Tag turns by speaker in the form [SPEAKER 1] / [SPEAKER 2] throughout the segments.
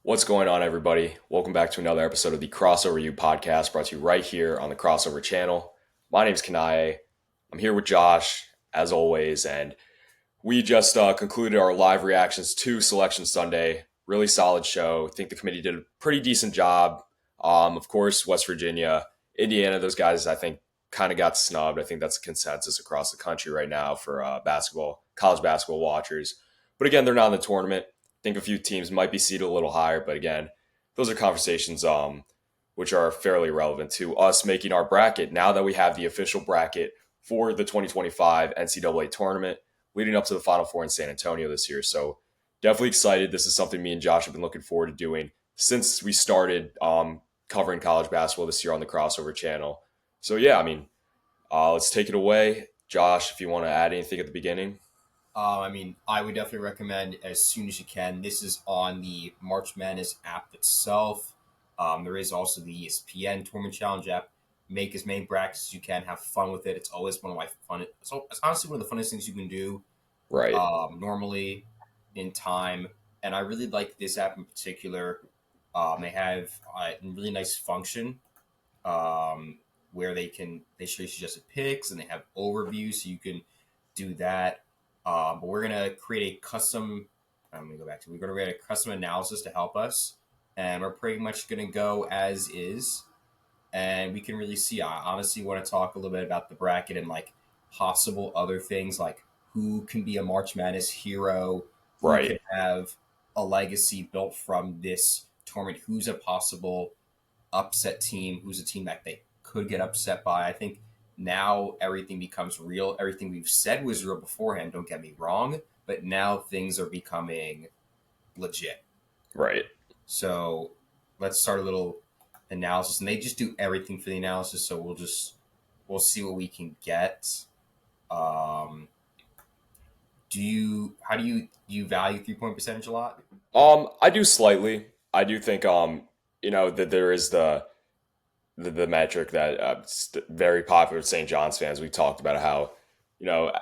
[SPEAKER 1] What's going on, everybody? Welcome back to another episode of the Crossover U podcast brought to you right here on the Crossover channel. My name is Kanaye. I'm here with Josh, as always, and we just concluded our live reactions to Selection Sunday. Really solid show. I think the committee did a pretty decent job. Of course, West Virginia, Indiana, those guys, I think, kind of got snubbed. I think that's a consensus across the country right now for college basketball watchers. But again, they're not in the tournament. I think a few teams might be seated a little higher, but again, those are conversations which are fairly relevant to us making our bracket now that we have the official bracket for the 2025 NCAA tournament leading up to the Final Four in San Antonio this year. So definitely excited. This is something me and Josh have been looking forward to doing since we started covering college basketball this year on the Crossover channel. So yeah, let's take it away. Josh, if you want to add anything at the beginning.
[SPEAKER 2] I would definitely recommend as soon as you can. This is on the March Madness app itself. There is also the ESPN Tournament Challenge app. Make as many brackets as you can. Have fun with it. It's always one of my fun. It's honestly one of the funnest things you can do.
[SPEAKER 1] Right.
[SPEAKER 2] Normally, in time, and I really like this app in particular. They have a really nice function where they show you suggested picks and they have overviews, so you can do that. But we're gonna create a custom. I'm gonna go back to. We're gonna create a custom analysis to help us, and we're pretty much gonna go as is, and we can really see. I honestly want to talk a little bit about the bracket and like possible other things, like who can be a March Madness hero, who
[SPEAKER 1] Right.
[SPEAKER 2] could have a legacy built from this tournament, who's a possible upset team, who's a team that they could get upset by. I think now everything becomes real. Everything we've said was real beforehand, don't get me wrong, but now things are becoming legit.
[SPEAKER 1] Right.
[SPEAKER 2] So let's start a little analysis. And they just do everything for the analysis, so we'll see what we can get. Um do you value 3 point percentage a lot?
[SPEAKER 1] I do slightly. I do think that there is the metric that very popular with St. John's fans. We talked about how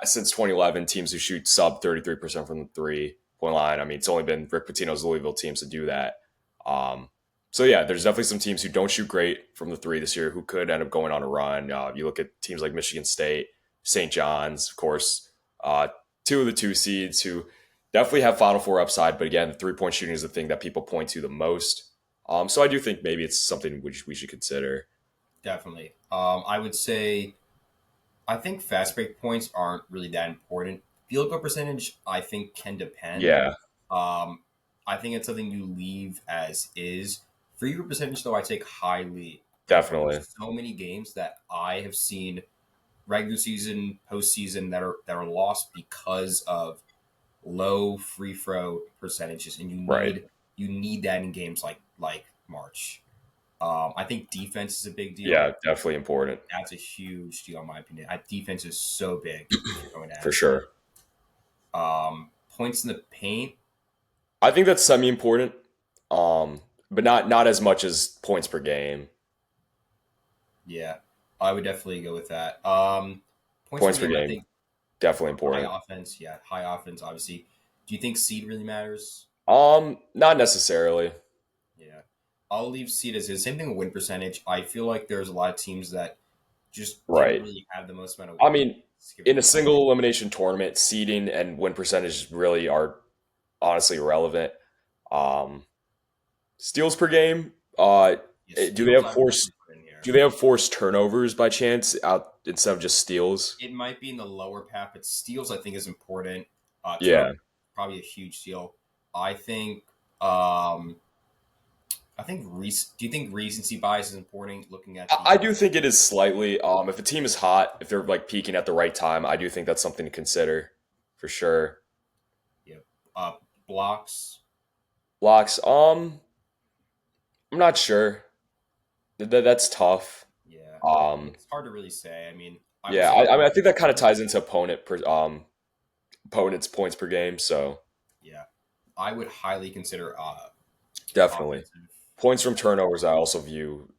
[SPEAKER 1] since 2011 teams who shoot sub 33% from the 3 point line. I mean, it's only been Rick Pitino's Louisville teams to do that. Um, so yeah, there's definitely some teams who don't shoot great from the three this year who could end up going on a run. You look at teams like Michigan State, St. John's, of course, uh, two of the two seeds who definitely have Final Four upside. But again, the 3 point shooting is the thing that people point to the most. So I do think maybe it's something which we should consider.
[SPEAKER 2] Definitely. I would say I think fast break points aren't really that important. Field goal percentage, I think, can depend.
[SPEAKER 1] Yeah,
[SPEAKER 2] Um, I think it's something you leave as is. Free throw percentage, though, I take highly.
[SPEAKER 1] definitely.
[SPEAKER 2] There's so many games that I have seen regular season, postseason that are lost because of low free throw percentages, and
[SPEAKER 1] Right.
[SPEAKER 2] you need that in games like March. I think defense is a big deal.
[SPEAKER 1] Yeah, definitely important
[SPEAKER 2] That's a huge deal in my opinion. Defense is so big if you're going to
[SPEAKER 1] for
[SPEAKER 2] have
[SPEAKER 1] sure.
[SPEAKER 2] points in the paint.
[SPEAKER 1] I think that's semi-important, but not as much as points per game.
[SPEAKER 2] Yeah, I would definitely go with that. Points per
[SPEAKER 1] Points per
[SPEAKER 2] game, I
[SPEAKER 1] game
[SPEAKER 2] think
[SPEAKER 1] definitely
[SPEAKER 2] high
[SPEAKER 1] important.
[SPEAKER 2] offense. Yeah, high offense. Obviously, do you think seed really matters?
[SPEAKER 1] Not necessarily.
[SPEAKER 2] Yeah, I'll leave seed as is. Same thing with win percentage. I feel like there's a lot of teams that just didn't
[SPEAKER 1] Right.
[SPEAKER 2] really have the most amount of
[SPEAKER 1] I mean,
[SPEAKER 2] skipping
[SPEAKER 1] in a
[SPEAKER 2] the tournament.
[SPEAKER 1] single elimination tournament, seeding and win percentage really are honestly irrelevant. Um, Steals per game.
[SPEAKER 2] Yeah,
[SPEAKER 1] Do they
[SPEAKER 2] steals
[SPEAKER 1] have
[SPEAKER 2] I would
[SPEAKER 1] forced?
[SPEAKER 2] definitely put in here.
[SPEAKER 1] Do they have forced turnovers by chance out instead of just steals?
[SPEAKER 2] It might be in the lower path, but steals I think is important. Turnover
[SPEAKER 1] Yeah,
[SPEAKER 2] probably a huge deal. I think. Um, Do you think recency bias is important? Looking at
[SPEAKER 1] I
[SPEAKER 2] the
[SPEAKER 1] do think it is slightly. If a team is hot, if they're like peaking at the right time, I do think that's something to consider for sure.
[SPEAKER 2] yeah, uh, blocks.
[SPEAKER 1] Locks. I'm not sure. That's tough.
[SPEAKER 2] Yeah,
[SPEAKER 1] Um,
[SPEAKER 2] it's hard to really say. I mean, I would
[SPEAKER 1] yeah,
[SPEAKER 2] say
[SPEAKER 1] I think that kind of
[SPEAKER 2] offensive.
[SPEAKER 1] ties into opponent's points per game. So
[SPEAKER 2] Yeah, I would highly consider
[SPEAKER 1] definitely
[SPEAKER 2] offensive.
[SPEAKER 1] points from turnovers. I also view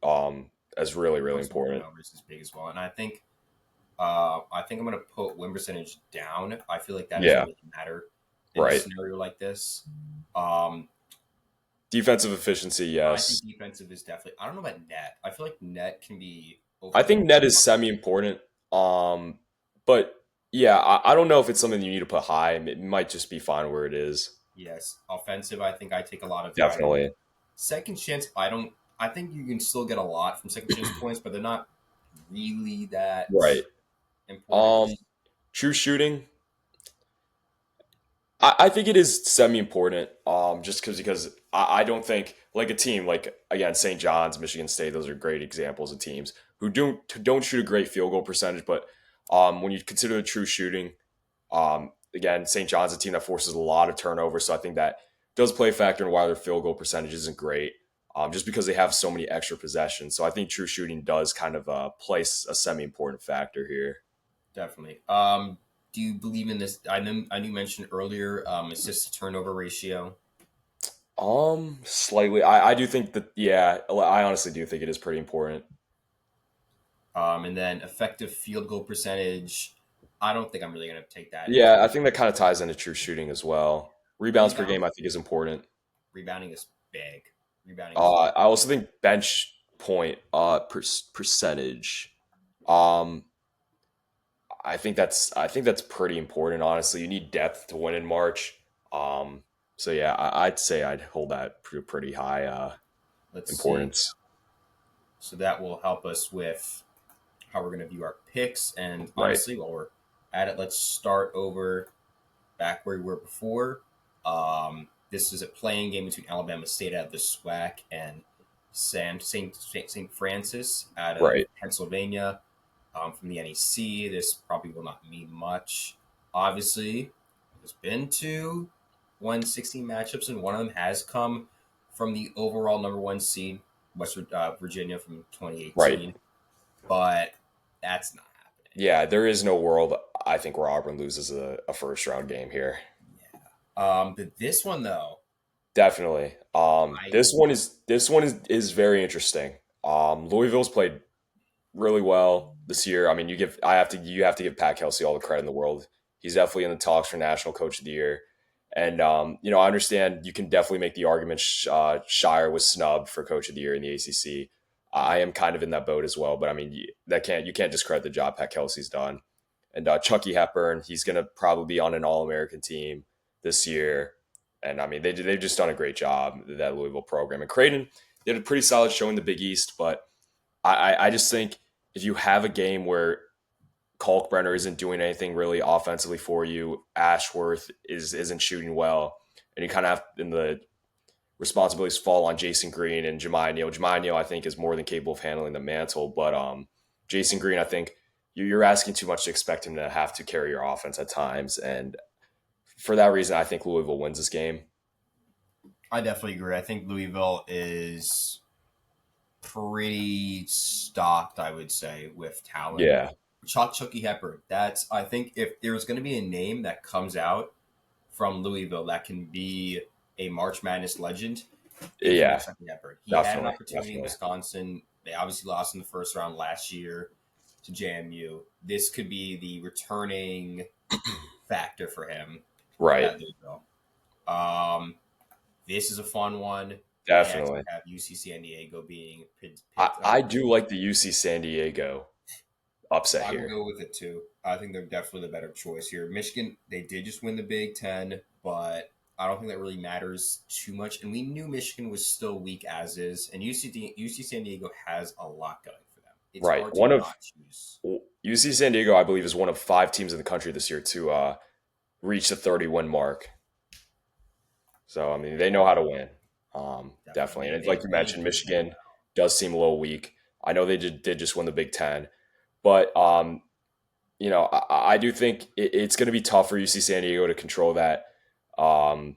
[SPEAKER 1] as really
[SPEAKER 2] Points from
[SPEAKER 1] important.
[SPEAKER 2] turnovers is big as well, and I think I'm going to put win percentage down. I feel like that doesn't
[SPEAKER 1] Yeah,
[SPEAKER 2] really matter in a
[SPEAKER 1] right.
[SPEAKER 2] scenario like this. Um,
[SPEAKER 1] Defensive efficiency,
[SPEAKER 2] I think
[SPEAKER 1] yes.
[SPEAKER 2] defensive is definitely. I don't know about net. I feel like net can be
[SPEAKER 1] I think net
[SPEAKER 2] overrated.
[SPEAKER 1] is semi-important. But yeah, I don't know if it's something you need to put high. It might just be fine where it is.
[SPEAKER 2] Yes, offensive. I think I take a lot of pride in.
[SPEAKER 1] Definitely.
[SPEAKER 2] Second chance. I don't. I think you can still get a lot from second chance points, but they're not really that
[SPEAKER 1] Right.
[SPEAKER 2] important.
[SPEAKER 1] Um, True shooting. I think it is semi-important. Just because I don't think like a team like again St. John's, Michigan State, those are great examples of teams who don't shoot a great field goal percentage, but when you consider the true shooting, again St. John's is a team that forces a lot of turnovers, so I think that does play a factor in why their field goal percentage isn't great. Just because they have so many extra possessions, so I think true shooting does kind of place a semi-important factor here.
[SPEAKER 2] Definitely. Do you believe in this? I know you mentioned earlier assist to turnover ratio.
[SPEAKER 1] Slightly. I do think that, yeah, I honestly do think it is pretty important.
[SPEAKER 2] And then effective field goal percentage. I don't think I'm really going to take that into
[SPEAKER 1] Yeah, I think that kind of ties into true shooting as well. Rebounds per
[SPEAKER 2] rebound.
[SPEAKER 1] game, I think, is important.
[SPEAKER 2] Rebounding is big. Rebounding is very.
[SPEAKER 1] I also think bench point percentage. Um, I think that's pretty important. Honestly, you need depth to win in March. Um, so yeah, I'd say I'd hold that pretty high
[SPEAKER 2] Let's see.
[SPEAKER 1] importance.
[SPEAKER 2] So that will help us with how we're going to view our picks. And
[SPEAKER 1] Right.
[SPEAKER 2] honestly, while we're at it, let's start over back where we were before. This is a playing game between Alabama State out of the SWAC and St. Francis out of
[SPEAKER 1] Right.
[SPEAKER 2] Pennsylvania from the NEC. This probably will not mean much. Obviously, there's been two 116 matchups, and one of them has come from the overall number one seed, West Virginia from
[SPEAKER 1] Right.
[SPEAKER 2] 2018. But that's not happening.
[SPEAKER 1] Yeah, there is no world I think where Auburn loses a first round game here.
[SPEAKER 2] But this one though,
[SPEAKER 1] Definitely.
[SPEAKER 2] I
[SPEAKER 1] This one is very interesting. Louisville's played really well this year. I mean, you have to give Pat Kelsey all the credit in the world. He's definitely in the talks for National Coach of the Year, and I understand you can definitely make the argument Shire was snubbed for Coach of the Year in the ACC. I am kind of in that boat as well, but I mean you can't discredit the job Pat Kelsey's done. And Chucky Hepburn, he's going to probably be on an All American team this year. And I mean, they've just done a great job, that Louisville program. And Creighton did a pretty solid show in the Big East, but I just think if you have a game where Kalkbrenner isn't doing anything really offensively for you, Ashworth isn't shooting well, and you kind of have in the responsibilities fall on Jason Green and Jemiah Neal. Jemiah Neal, I think, is more than capable of handling the mantle, but Jason Green, I think you're asking too much to expect him to have to carry your offense at times, and for that reason, I think Louisville wins this game.
[SPEAKER 2] definitely agree. I think Louisville is pretty stocked, I would say, with talent.
[SPEAKER 1] Yeah,
[SPEAKER 2] Chucky Hepburn. That's I think if there's going to be a name that comes out from Louisville that can be a March Madness legend, it can be
[SPEAKER 1] yeah,
[SPEAKER 2] Chucky Hepburn. He had an
[SPEAKER 1] definitely,
[SPEAKER 2] opportunity in
[SPEAKER 1] definitely.
[SPEAKER 2] Wisconsin. They obviously lost in the first round last year to JMU. This could be the returning factor for him
[SPEAKER 1] Right,
[SPEAKER 2] at Louisville. Um, this is a fun one. I actually
[SPEAKER 1] definitely.
[SPEAKER 2] have UC San Diego being
[SPEAKER 1] I,
[SPEAKER 2] picked
[SPEAKER 1] I
[SPEAKER 2] up.
[SPEAKER 1] do like the UC San Diego upset
[SPEAKER 2] I will
[SPEAKER 1] here.
[SPEAKER 2] go with it too. I think they're definitely the better choice here. Michigan, they did just win the Big Ten, but I don't think that really matters too much. And we knew Michigan was still weak as is, and UC San Diego has a lot going for them. It's
[SPEAKER 1] Right.
[SPEAKER 2] hard to
[SPEAKER 1] One of
[SPEAKER 2] not choose.
[SPEAKER 1] UC San Diego, I believe, is one of 5 teams in the country this year to reach the 30-win mark. So I mean, they know how to win. Definitely.
[SPEAKER 2] Definitely,
[SPEAKER 1] And like you
[SPEAKER 2] they
[SPEAKER 1] mentioned,
[SPEAKER 2] do know
[SPEAKER 1] Michigan does seem a little weak. I know they did just win the Big Ten, but I do think it's going to be tough for UC San Diego to control um,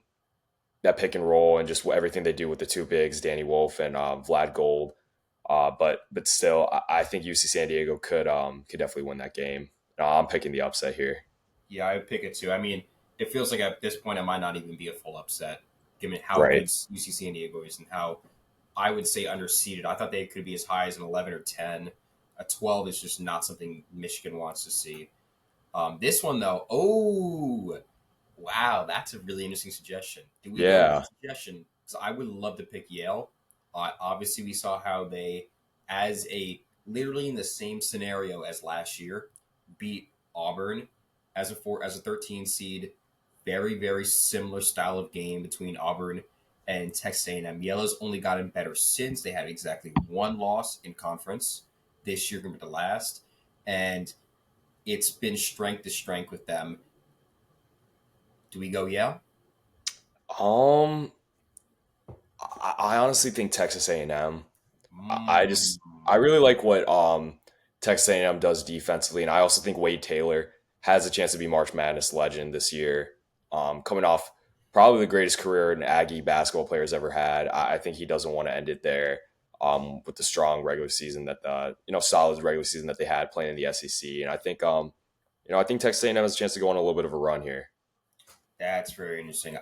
[SPEAKER 1] that pick and roll and just everything they do with the two bigs, Danny Wolf and Vlad Gold. But still, I think UC San Diego could definitely win that game. I'm picking the upset here.
[SPEAKER 2] Yeah, I would pick it too. I mean, it feels like at this point it might not even be a full upset, given how
[SPEAKER 1] Right.
[SPEAKER 2] good UC San Diego is and how I would say underseeded. I thought they could be as high as an 11 or 10. A 12 is just not something Michigan wants to see. This one though, oh wow, that's a really interesting suggestion. Do we go with
[SPEAKER 1] Yeah.
[SPEAKER 2] the suggestion? because I would love to pick Yale. Obviously, we saw how they, as a literally in the same scenario as last year, beat Auburn as a 13 seed. Very similar style of game between Auburn and Texas A&M. Yale's only gotten better since. They had exactly one loss in conference this year, going to be the last, and it's been strength to strength with them. Do we go Yale?
[SPEAKER 1] Um, I honestly think Texas A&M. I
[SPEAKER 2] Mm,
[SPEAKER 1] just I really like what Texas A&M does defensively, and I also think Wade Taylor has a chance to be March Madness legend this year. Coming off probably the greatest career an Aggie basketball player's ever had, I think he doesn't want to end it there. With the strong regular season that solid regular season that they had playing in the SEC, and I think I think Texas A&M has a chance to go on a little bit of a run here.
[SPEAKER 2] that's very interesting.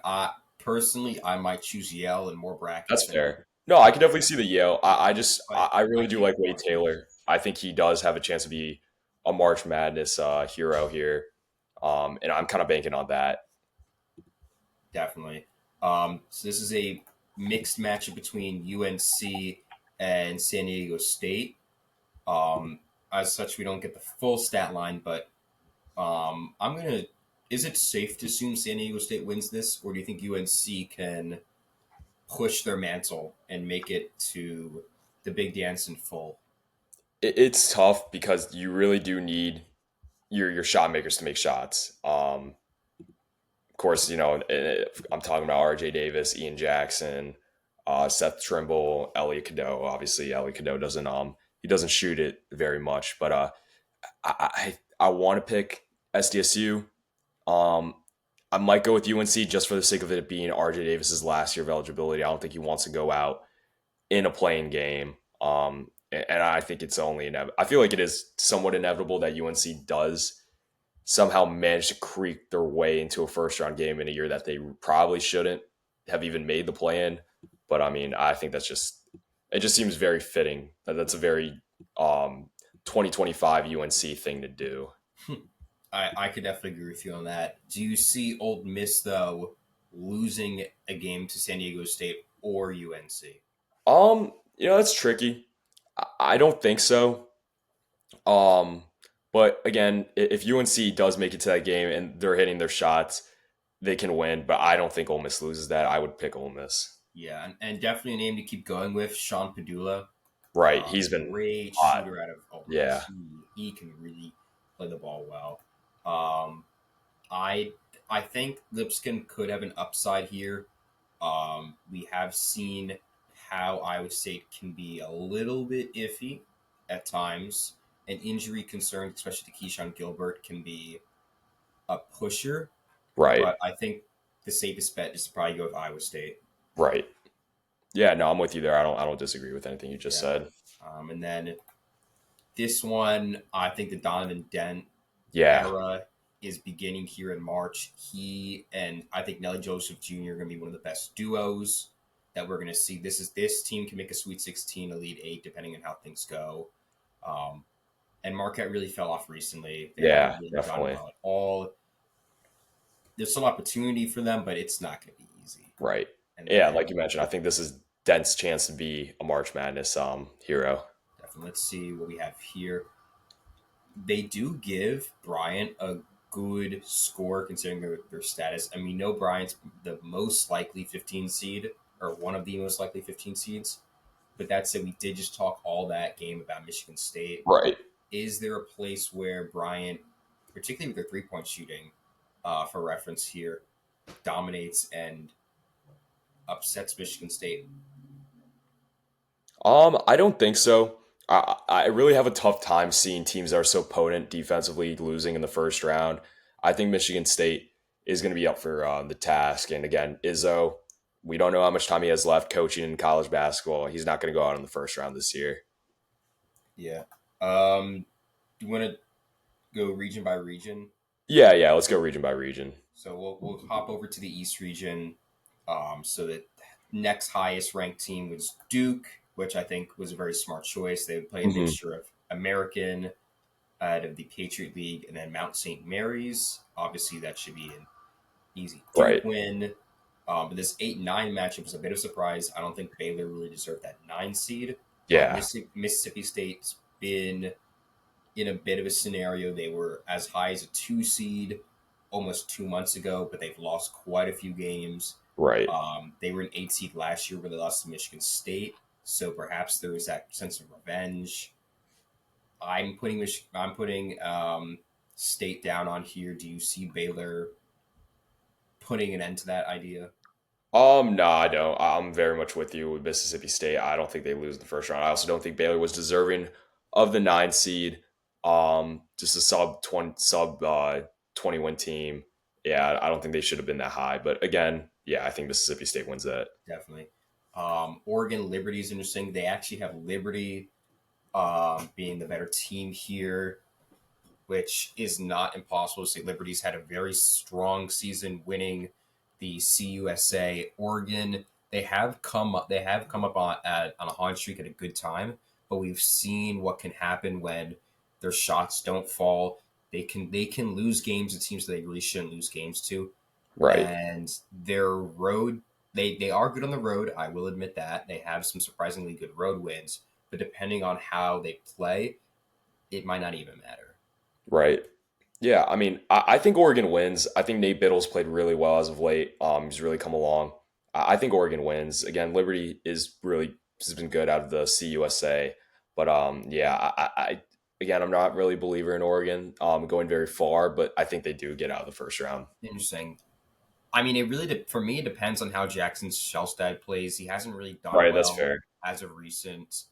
[SPEAKER 2] Personally, I might choose Yale in more brackets
[SPEAKER 1] That's
[SPEAKER 2] than you.
[SPEAKER 1] fair. No, I can
[SPEAKER 2] Yeah,
[SPEAKER 1] definitely see the Yale. I just
[SPEAKER 2] but
[SPEAKER 1] I
[SPEAKER 2] I
[SPEAKER 1] really do
[SPEAKER 2] can't
[SPEAKER 1] like Wade
[SPEAKER 2] argue.
[SPEAKER 1] Taylor. I think he does have a chance to be a March Madness hero here, and I'm kind of banking on that.
[SPEAKER 2] Definitely. So this is a mixed matchup between UNC and San Diego State. As such, we don't get the full stat line, but I'm gonna. Is it safe to assume San Diego State wins this, or do you think UNC can push their mantle and make it to the big dance in full?
[SPEAKER 1] It's tough because you really do need your shot makers to make shots. Of course, I'm talking about R.J. Davis, Ian Jackson, Seth Trimble, Elliot Cadeau. Obviously, Elliot Cadeau doesn't he doesn't shoot it very much, but I want to pick SDSU. Um, I might go with UNC just for the sake of it being RJ Davis's last year of eligibility. I don't think he wants to go out in a playing game. And I think it's only inevitable. I feel like it is somewhat inevitable that UNC does somehow manage to creep their way into a first round game in a year that they probably shouldn't have even made the play in. But I mean, I think it just seems very fitting that that's a very 2025 UNC thing to do.
[SPEAKER 2] I could definitely agree with you on that. Do you see Old Miss though losing a game to San Diego State or UNC?
[SPEAKER 1] That's tricky. I don't think so. Um, but again, if UNC does make it to that game and they're hitting their shots, they can win. But I don't think Ole Miss loses that. I would pick Ole Miss.
[SPEAKER 2] Yeah, and definitely a name to keep going with. Sean Padula,
[SPEAKER 1] Right. He's been
[SPEAKER 2] great
[SPEAKER 1] hot.
[SPEAKER 2] shooter out of Old
[SPEAKER 1] Yeah.
[SPEAKER 2] Miss. He can really play the ball well. Um, I I think Lipscomb could have an upside here. We have seen how Iowa State can be a little bit iffy at times. An injury concern, especially to Keyshawn Gilbert, can be a pusher.
[SPEAKER 1] Right.
[SPEAKER 2] But I think the safest bet is to probably go with Iowa State.
[SPEAKER 1] Right. Yeah. No, I'm with you there. I don't disagree with anything you just
[SPEAKER 2] Yeah.
[SPEAKER 1] said.
[SPEAKER 2] And then this one, I think the Donovan Dent
[SPEAKER 1] Yeah.
[SPEAKER 2] era is beginning here in March. He and I think Nelly Joseph Jr. are going to be one of the best duos that we're going to see. This team can make a Sweet 16, Elite Eight, depending on how things go. Um, and Marquette really fell off recently. They haven't
[SPEAKER 1] Yeah.
[SPEAKER 2] really done
[SPEAKER 1] Definitely.
[SPEAKER 2] well at all. There's some opportunity for them, but it's not going to be easy.
[SPEAKER 1] Right.
[SPEAKER 2] And
[SPEAKER 1] Yeah.
[SPEAKER 2] then
[SPEAKER 1] Like you mentioned, I think this is Dent's chance to be a March Madness hero.
[SPEAKER 2] definitely, let's see what we have here. They do give Bryant a good score considering their status. And we know Bryant's the most likely 15 seed, or one of the most likely 15 seeds. But that said, we did just talk all that game about Michigan State.
[SPEAKER 1] Right.
[SPEAKER 2] Is there a place where Bryant, particularly with their 3-point shooting, for reference here, dominates and upsets Michigan State?
[SPEAKER 1] I don't think so. I really have a tough time seeing teams that are so potent defensively losing in the first round. I think Michigan State is going to be up for the task. And again, Izzo, we don't know how much time he has left coaching in college basketball. He's not going to go out in the first round this year.
[SPEAKER 2] Yeah. Do you want to go region by region?
[SPEAKER 1] Yeah, yeah. Let's go region by region.
[SPEAKER 2] So we'll hop over to the East region. So the next highest ranked team was Duke, which I think was a very smart choice. They would play a
[SPEAKER 1] Hmm.
[SPEAKER 2] mixture of American out of the Patriot League and then Mount St. Mary's. Obviously, that should be an easy Duke
[SPEAKER 1] Right.
[SPEAKER 2] win. But this 8-9 matchup was a bit of a surprise. I don't think Baylor really deserved that 9 seed.
[SPEAKER 1] Yeah,
[SPEAKER 2] Mississippi State's been in a bit of a scenario. They were as high as a 2 seed almost 2 months ago, but they've lost quite a few games.
[SPEAKER 1] right.
[SPEAKER 2] They were an 8 seed last year where they lost to Michigan State, so perhaps there is that sense of revenge. I'm putting State down on here. Do you see Baylor putting an end to that idea?
[SPEAKER 1] No, I don't. I'm very much with you with Mississippi State. I don't think they lose in the first round. I also don't think Baylor was deserving of the 9 seed. Just a sub 20 win team. Yeah, I don't think they should have been that high. But again, yeah, I think Mississippi State wins that.
[SPEAKER 2] Definitely. Oregon Liberty is interesting. They actually have Liberty being the better team here, which is not impossible to say. Liberty's had a very strong season, winning the CUSA. Oregon, they have come up. They have come up on a hot streak at a good time, but we've seen what can happen when their shots don't fall. They can lose games to teams that they really shouldn't lose games to,
[SPEAKER 1] Right,
[SPEAKER 2] and their road. They are good on the road. I will admit that they have some surprisingly good road wins, but depending on how they play, it might not even matter.
[SPEAKER 1] right. Yeah, I mean, I think Oregon wins. I think Nate Biddle's played really well as of late. He's really come along. I think Oregon wins. Again, Liberty has been good out of the CUSA, but yeah, again, I'm not really a believer in Oregon going very far, but I think they do get out of the first round.
[SPEAKER 2] Interesting. I mean, it really for me it depends on how Jackson Shelstad plays. He hasn't really done
[SPEAKER 1] Right, that's
[SPEAKER 2] well
[SPEAKER 1] fair.
[SPEAKER 2] as of recent,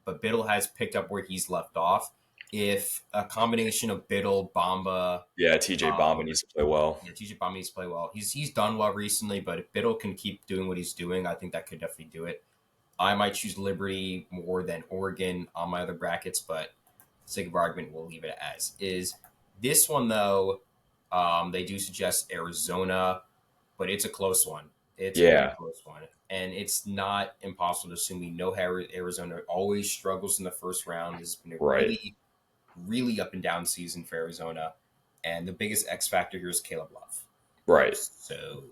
[SPEAKER 2] but Biddle has picked up where he's left off. If a combination of Biddle, Bamba,
[SPEAKER 1] Yeah, TJ Bamba
[SPEAKER 2] um,
[SPEAKER 1] needs to play well.
[SPEAKER 2] yeah, TJ Bamba needs to play well. He's done well recently, but if Biddle can keep doing what he's doing, I think that could definitely do it. I might choose Liberty more than Oregon on my other brackets, but sake of argument, we'll leave it as is. This one though, they do suggest Arizona, but it's a close one. It's a very
[SPEAKER 1] Yeah,
[SPEAKER 2] close one. And it's not impossible to assume. We know how Arizona always struggles in the first round. It's been a
[SPEAKER 1] right,
[SPEAKER 2] really, really up and down season for Arizona. And the biggest X factor here is Caleb Love.
[SPEAKER 1] right.
[SPEAKER 2] So,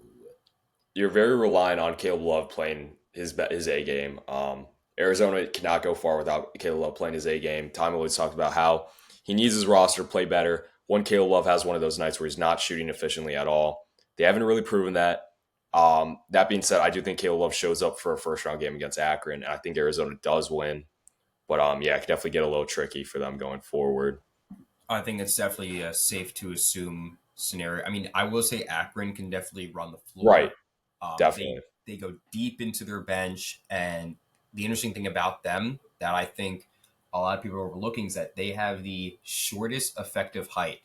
[SPEAKER 1] You're very reliant on Caleb Love playing his A game. Arizona cannot go far without Caleb Love playing his A game. Tom always talked about how he needs his roster to play better. When Caleb Love has one of those nights where he's not shooting efficiently at all, they haven't really proven that. That being said, I do think Caleb Love shows up for a first round game against Akron, and I think Arizona does win. But yeah, it could definitely get a little tricky for them going forward.
[SPEAKER 2] I think it's definitely a safe to assume scenario. I mean, I will say Akron can definitely run the
[SPEAKER 1] Right,
[SPEAKER 2] floor. Um, they
[SPEAKER 1] definitely.
[SPEAKER 2] they go deep into their bench, and the interesting thing about them that I think a lot of people are overlooking is that they have the shortest effective height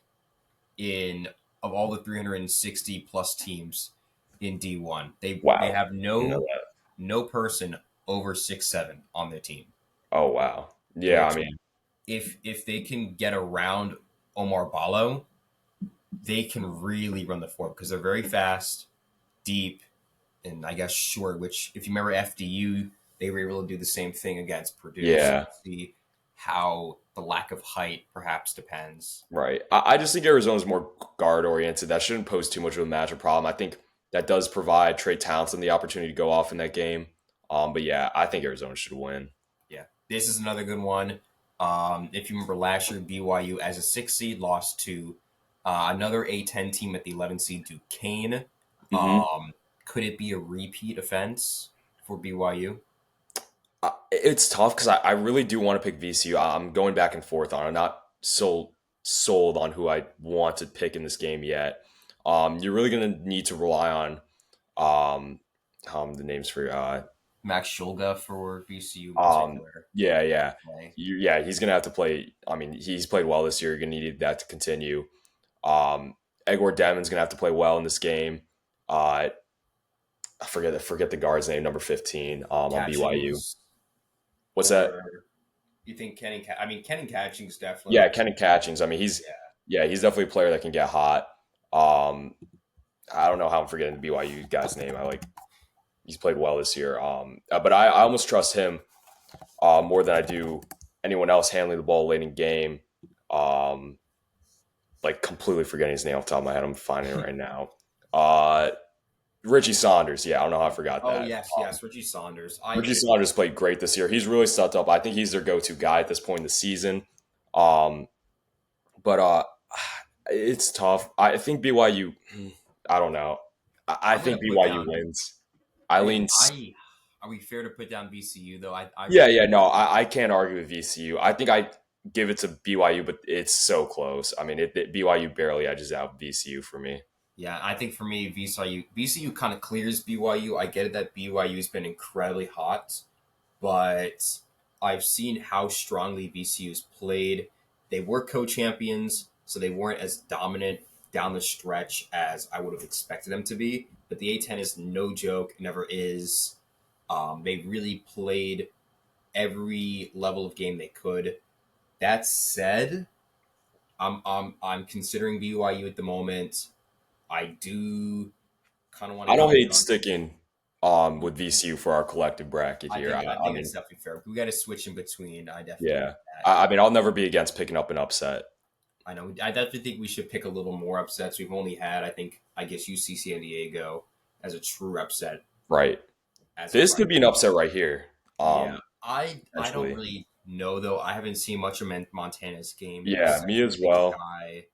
[SPEAKER 2] in of all the 360 plus teams in D1. They
[SPEAKER 1] Wow.
[SPEAKER 2] have
[SPEAKER 1] You know
[SPEAKER 2] no
[SPEAKER 1] that.
[SPEAKER 2] no person over 6'7" on their team,
[SPEAKER 1] Oh wow. Yeah, I
[SPEAKER 2] which
[SPEAKER 1] mean,
[SPEAKER 2] if they can get around Omar Ballo, they can really run the floor because they're very fast, deep, and I guess short. Which, if you remember FDU, they were able to do the same thing against Purdue. So
[SPEAKER 1] yeah.
[SPEAKER 2] we'll see how the lack of height perhaps depends.
[SPEAKER 1] Right. I just think Arizona's more guard oriented. That shouldn't pose too much of a matchup problem. I think that does provide Trey Townsend the opportunity to go off in that game. But yeah, I think Arizona should win.
[SPEAKER 2] Yeah, this is another good one. If you remember last year, BYU as a 6 seed lost to another A10 team at the 11 seed, Duquesne.
[SPEAKER 1] Hmm.
[SPEAKER 2] Could it be a repeat offense for BYU?
[SPEAKER 1] It's tough because I really do want to pick VCU. I'm going back and forth on. I'm not so sold on who I want to pick in this game yet. You're really going to need to rely on the names for
[SPEAKER 2] Max Shulga for VCU in
[SPEAKER 1] Um,
[SPEAKER 2] particular.
[SPEAKER 1] yeah, yeah,
[SPEAKER 2] Okay.
[SPEAKER 1] yeah. He's gonna have to play. I mean, he's played well this year. You're gonna need that to continue. Edward Demon's gonna have to play well in this game. I forget the guard's name, number 15, on BYU.
[SPEAKER 2] Catchings
[SPEAKER 1] What's that?
[SPEAKER 2] or you think Kenny? I mean, Kenny Catchings
[SPEAKER 1] Yeah,
[SPEAKER 2] definitely.
[SPEAKER 1] Kenny Catchings. I mean, he's definitely a player that can get hot. Um, I don't know how I'm forgetting the BYU guy's name. He's played well this year. But I almost trust him more than I do anyone else handling the ball late in game. Um, like completely forgetting his name off the top of my head. I'm finding it right now. Uh, Richie Saunders. Yeah, I don't know how I forgot
[SPEAKER 2] Oh
[SPEAKER 1] that.
[SPEAKER 2] yes, yes, Richie Saunders. I
[SPEAKER 1] Richie Saunders played great this year. He's really stepped up. I think he's their go-to guy at this point in the season. Um, but it's tough. I think BYU. I don't know. I
[SPEAKER 2] I'm
[SPEAKER 1] think
[SPEAKER 2] gonna put
[SPEAKER 1] BYU
[SPEAKER 2] down.
[SPEAKER 1] wins. I lean.
[SPEAKER 2] I are we fair to put down VCU though? I
[SPEAKER 1] Yeah,
[SPEAKER 2] really
[SPEAKER 1] yeah. No, I can't argue with VCU. I think I give it to BYU, but it's so close. I mean, BYU barely edges out VCU for me.
[SPEAKER 2] yeah. I think for me VCU kind of clears BYU. I get it that BYU has been incredibly hot, but I've seen how strongly VCU's played. They were co-champions, so they weren't as dominant down the stretch as I would have expected them to be. But the A10 is no joke, it never is. They really played every level of game they could. That said, I'm considering BYU at the moment. I do kind of want to
[SPEAKER 1] I
[SPEAKER 2] give
[SPEAKER 1] don't
[SPEAKER 2] it.
[SPEAKER 1] hate sticking with VCU for our collective bracket here.
[SPEAKER 2] I
[SPEAKER 1] I
[SPEAKER 2] think it's
[SPEAKER 1] mean,
[SPEAKER 2] definitely fair. We got to switch in between. I definitely
[SPEAKER 1] yeah.
[SPEAKER 2] like that.
[SPEAKER 1] I mean, I'll never be against picking up an upset.
[SPEAKER 2] I know. I definitely think we should pick a little more upsets. We've only had, I guess, UC San Diego as a true upset
[SPEAKER 1] Right.
[SPEAKER 2] as of
[SPEAKER 1] This
[SPEAKER 2] right
[SPEAKER 1] could be an upset right here.
[SPEAKER 2] Yeah, I don't
[SPEAKER 1] Potentially.
[SPEAKER 2] really know though. I haven't seen much of Montana's game
[SPEAKER 1] Yeah,
[SPEAKER 2] except
[SPEAKER 1] me
[SPEAKER 2] for
[SPEAKER 1] as
[SPEAKER 2] Big
[SPEAKER 1] well.
[SPEAKER 2] Sky.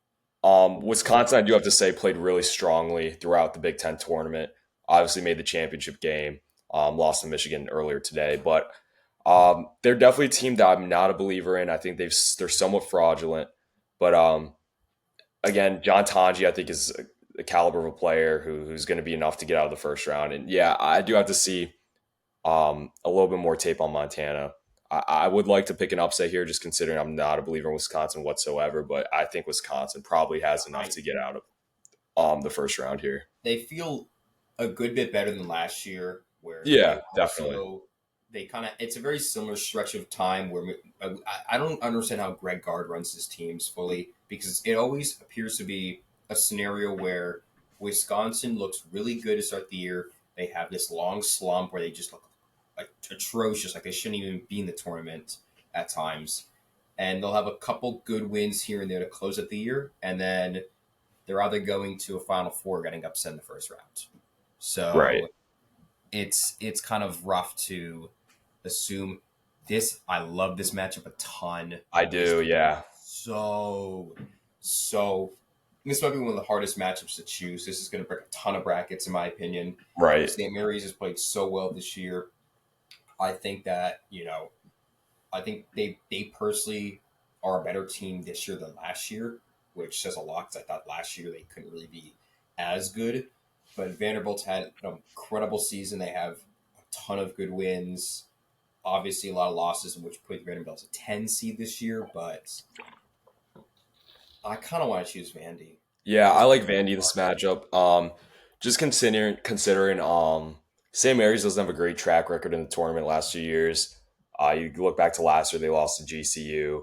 [SPEAKER 1] Wisconsin, I do have to say, played really strongly throughout the Big Ten tournament. Obviously, made the championship game. Lost to Michigan earlier today, but they're definitely a team that I'm not a believer in. I think they're somewhat fraudulent, but again, John Tanji, I think is a caliber of a player who's going to be enough to get out of the first round. And yeah, I do have to see a little bit more tape on Montana. I would like to pick an upset here, just considering I'm not a believer in Wisconsin whatsoever. But I think Wisconsin probably has enough
[SPEAKER 2] I
[SPEAKER 1] to get out of the first round here.
[SPEAKER 2] They feel a good bit better than last year, where
[SPEAKER 1] Yeah, definitely.
[SPEAKER 2] they kind of it's a very similar stretch of time where I don't understand how Greg Gard runs his teams fully because it always appears to be a scenario where Wisconsin looks really good to start the year. They have this long slump where they just look like atrocious, like they shouldn't even be in the tournament at times. And they'll have a couple good wins here and there to close out the year, and then they're either going to a Final Four or getting upset in the first round.
[SPEAKER 1] Right.
[SPEAKER 2] So it's kind of rough to assume this. I love this matchup a ton.
[SPEAKER 1] I
[SPEAKER 2] This
[SPEAKER 1] do. Yeah.
[SPEAKER 2] so. This might be one of the hardest matchups to choose. This is going to break a ton of brackets, in my opinion.
[SPEAKER 1] Right.
[SPEAKER 2] St. Mary's has played so well this year. I think that I think they personally are a better team this year than last year, which says a lot because I thought last year they couldn't really be as good. But Vanderbilt's had an incredible season. They have a ton of good wins. Obviously, a lot of losses, in which put Vanderbilt as a 10 seed this year. But I kind of want to choose Vandy.
[SPEAKER 1] Yeah, I
[SPEAKER 2] Just
[SPEAKER 1] like Vandy in this matchup. Just considering St. Mary's doesn't have a great track record in the tournament last 2 years. You look back to last year, they lost to GCU.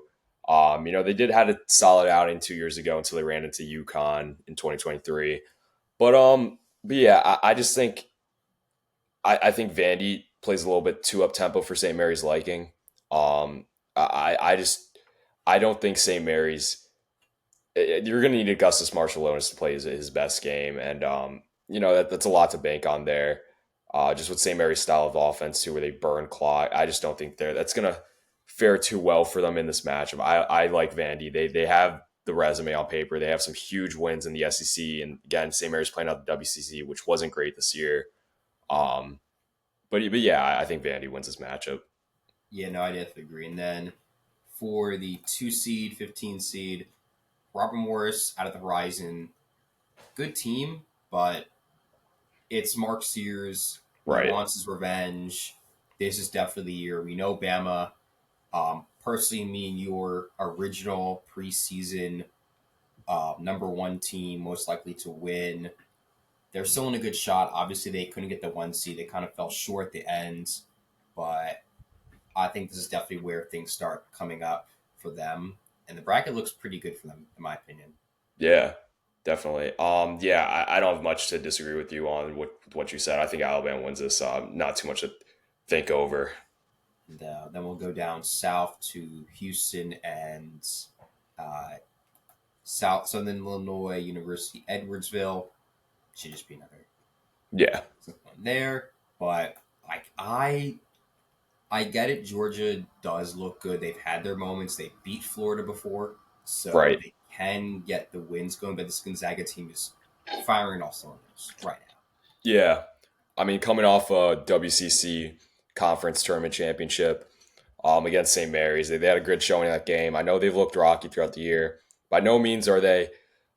[SPEAKER 1] They did had a solid outing 2 years ago until they ran into UConn in 2023. But yeah, I just think I think Vandy plays a little bit too up tempo for St. Mary's liking. I don't think St. Mary's you're going to need Augustus Marshalonis to play his best game, and that's a lot to bank on there. Just with St. Mary's style of offense too, where they burn clock. I just don't think that's going to fare too well for them in this matchup. I like Vandy. They have the resume on paper. They have some huge wins in the SEC, and again, St. Mary's playing out the WCC, which wasn't great this year. Um, but yeah, I think Vandy wins this matchup.
[SPEAKER 2] Yeah, no, I definitely agree. And then for the 2 seed, 15 seed, Robert Morris out of the Horizon, good team, but it's Mark Sears. He
[SPEAKER 1] Right.
[SPEAKER 2] wants his revenge. This is definitely the year. We know Bama. Personally, me and your original preseason number one team, most likely to win. They're still in a good shot. Obviously, they couldn't get the 1 seed. They kind of fell short at the end, but I think this is definitely where things start coming up for them. And the bracket looks pretty good for them, in my opinion.
[SPEAKER 1] Yeah, definitely. Yeah, I don't have much to disagree with you on what you said. I think Alabama wins this. Not too much to think over.
[SPEAKER 2] And then we'll go down south to Houston and uh, Southern Illinois University Edwardsville. Should just be another.
[SPEAKER 1] Yeah,
[SPEAKER 2] there. But like I get it. Georgia does look good. They've had their moments. They beat Florida before, so
[SPEAKER 1] right.
[SPEAKER 2] they can get the wins going. But this Gonzaga team is firing all cylinders right now.
[SPEAKER 1] Yeah. I mean, coming off a WCC conference tournament championship against St. Mary's, they had a good showing in that game. I know they've looked rocky throughout the year. By no means are they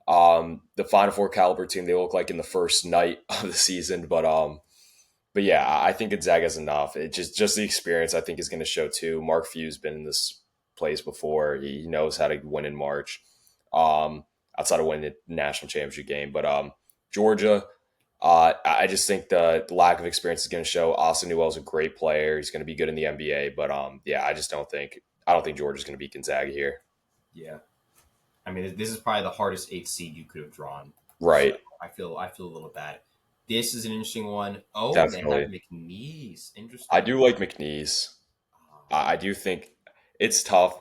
[SPEAKER 1] the Final Four caliber team they look like in the first night of the season, but yeah, I think Gonzaga's enough. It just the experience I think is going to show too. Mark Few's been in this place before. He knows how to win in March, um, outside of winning the national championship game. But Georgia, I just think the lack of experience is going to show. Austin Newell's a great player. He's going to be good in the NBA. But yeah, I don't think Georgia's going to beat Gonzaga here.
[SPEAKER 2] Yeah, I mean this is probably the hardest eighth seed you could have drawn. So
[SPEAKER 1] Right,
[SPEAKER 2] I feel a little bad. This is an interesting one. Oh, they have
[SPEAKER 1] definitely.
[SPEAKER 2] McNeese.
[SPEAKER 1] I
[SPEAKER 2] Interesting.
[SPEAKER 1] do like McNeese. I do think it's tough.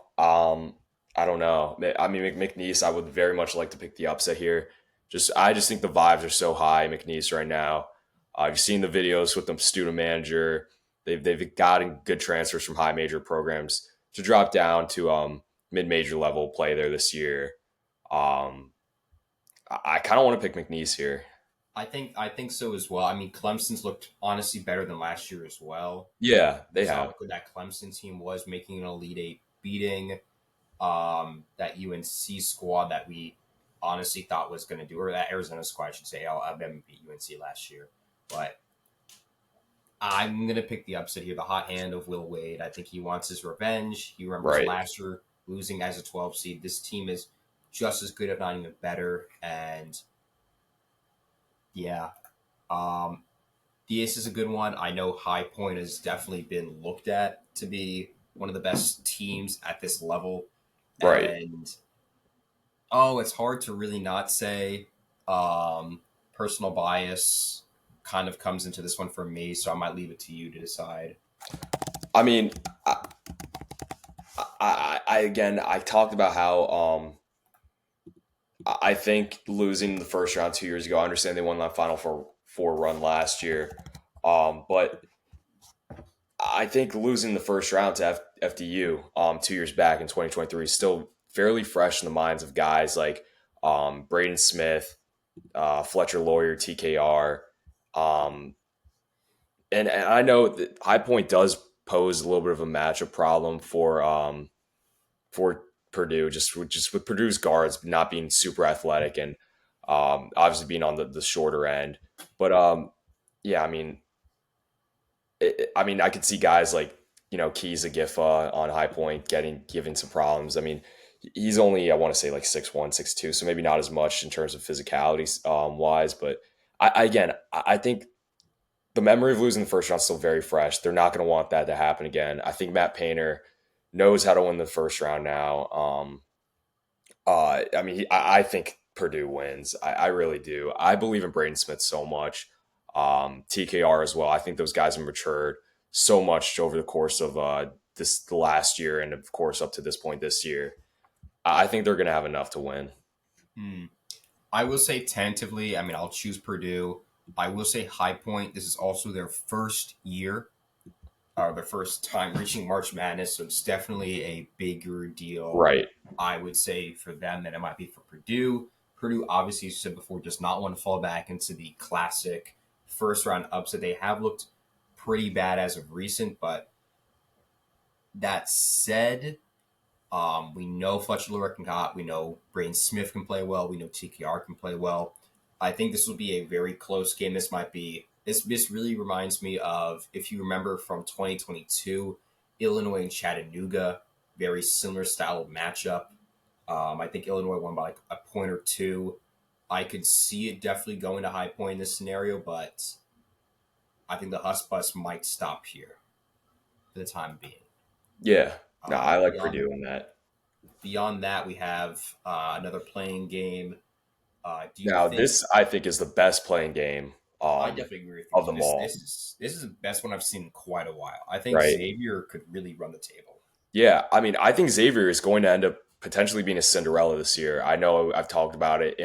[SPEAKER 1] I don't know. I mean, McNeese, I would very much like to pick the upset here. I just think the vibes are so high, McNeese right now. I've seen the videos with the student manager. They've gotten good transfers from high major programs to drop down to mid major level play there this year. Um, I kind of want to pick McNeese here.
[SPEAKER 2] I think so as well. I mean, Clemson's looked honestly better than last year as well.
[SPEAKER 1] Yeah,
[SPEAKER 2] We
[SPEAKER 1] they
[SPEAKER 2] saw
[SPEAKER 1] have.
[SPEAKER 2] how good that Clemson team was, making an Elite Eight, beating that UNC squad that we honestly thought was going to do, or that Arizona squad, I should say. Alabama beat UNC last year, but I'm going to pick the upset here. The hot hand of Will Wade. I think he wants his revenge. He remembers
[SPEAKER 1] Right,
[SPEAKER 2] last year losing as a 12 seed. This team is just as good, if not even better, and yeah. Um, this is a good one. I know High Point has definitely been looked at to be one of the best teams at this level.
[SPEAKER 1] right.
[SPEAKER 2] And oh, it's hard to really not say. Personal bias kind of comes into this one for me, so I might leave it to you to decide.
[SPEAKER 1] I mean, I again, I talked about how I think losing the first round 2 years ago. I understand they won that Final Four run last year, but I think losing the first round to FDU 2 years back in 2023 is still fairly fresh in the minds of guys like Braden Smith, Fletcher Lawyer, TKR, um, and I know that High Point does pose a little bit of a matchup problem for Purdue, just with Purdue's guards not being super athletic and obviously being on the shorter end. But yeah, I mean, I could see guys like Keys Agifa on High Point giving some problems. I mean, he's only I want to say like 6'1", 6'2", so maybe not as much in terms of physicality wise. But I think the memory of losing the first round is still very fresh. They're not going to want that to happen again. I think Matt Painter knows how to win the first round now. I mean, I think Purdue wins. I really do. I believe in Braden Smith so much. TKR as well. I think those guys have matured so much over the course of the last year, and of course up to this point this year. I think they're going to have enough to win.
[SPEAKER 2] Hmm. I will say tentatively, I mean, I'll choose Purdue. I will say High Point. This is also their first year, or their first time reaching March Madness, so it's definitely a bigger deal,
[SPEAKER 1] Right.
[SPEAKER 2] I would say, for them than it might be for Purdue. Purdue, obviously, as you said before, does not want to fall back into the classic first round upset. They have looked pretty bad as of recent, but that said, we know Fletcher Lewis can hot. We know Braden Smith can play well. We know TKR can play well. I think this will be a very close game. This really reminds me of, if you remember from 2022, Illinois and Chattanooga, very similar style of matchup. I think Illinois won by like a point or two. I could see it definitely going to High Point in this scenario, but I think the Husk Bus might stop here for the time being.
[SPEAKER 1] Yeah. No,
[SPEAKER 2] Uh,
[SPEAKER 1] I like
[SPEAKER 2] beyond
[SPEAKER 1] Purdue in that.
[SPEAKER 2] beyond that, we have another playing game. Do you
[SPEAKER 1] Now,
[SPEAKER 2] think?
[SPEAKER 1] this I think is the best playing game
[SPEAKER 2] I definitely agree with you
[SPEAKER 1] of
[SPEAKER 2] too.
[SPEAKER 1] them
[SPEAKER 2] This
[SPEAKER 1] all.
[SPEAKER 2] this is this is the best one I've seen in quite a while. I think
[SPEAKER 1] Right.
[SPEAKER 2] Xavier could really run the table.
[SPEAKER 1] Yeah, I mean, I think Xavier is going to end up potentially being a Cinderella this year. I know I've talked about it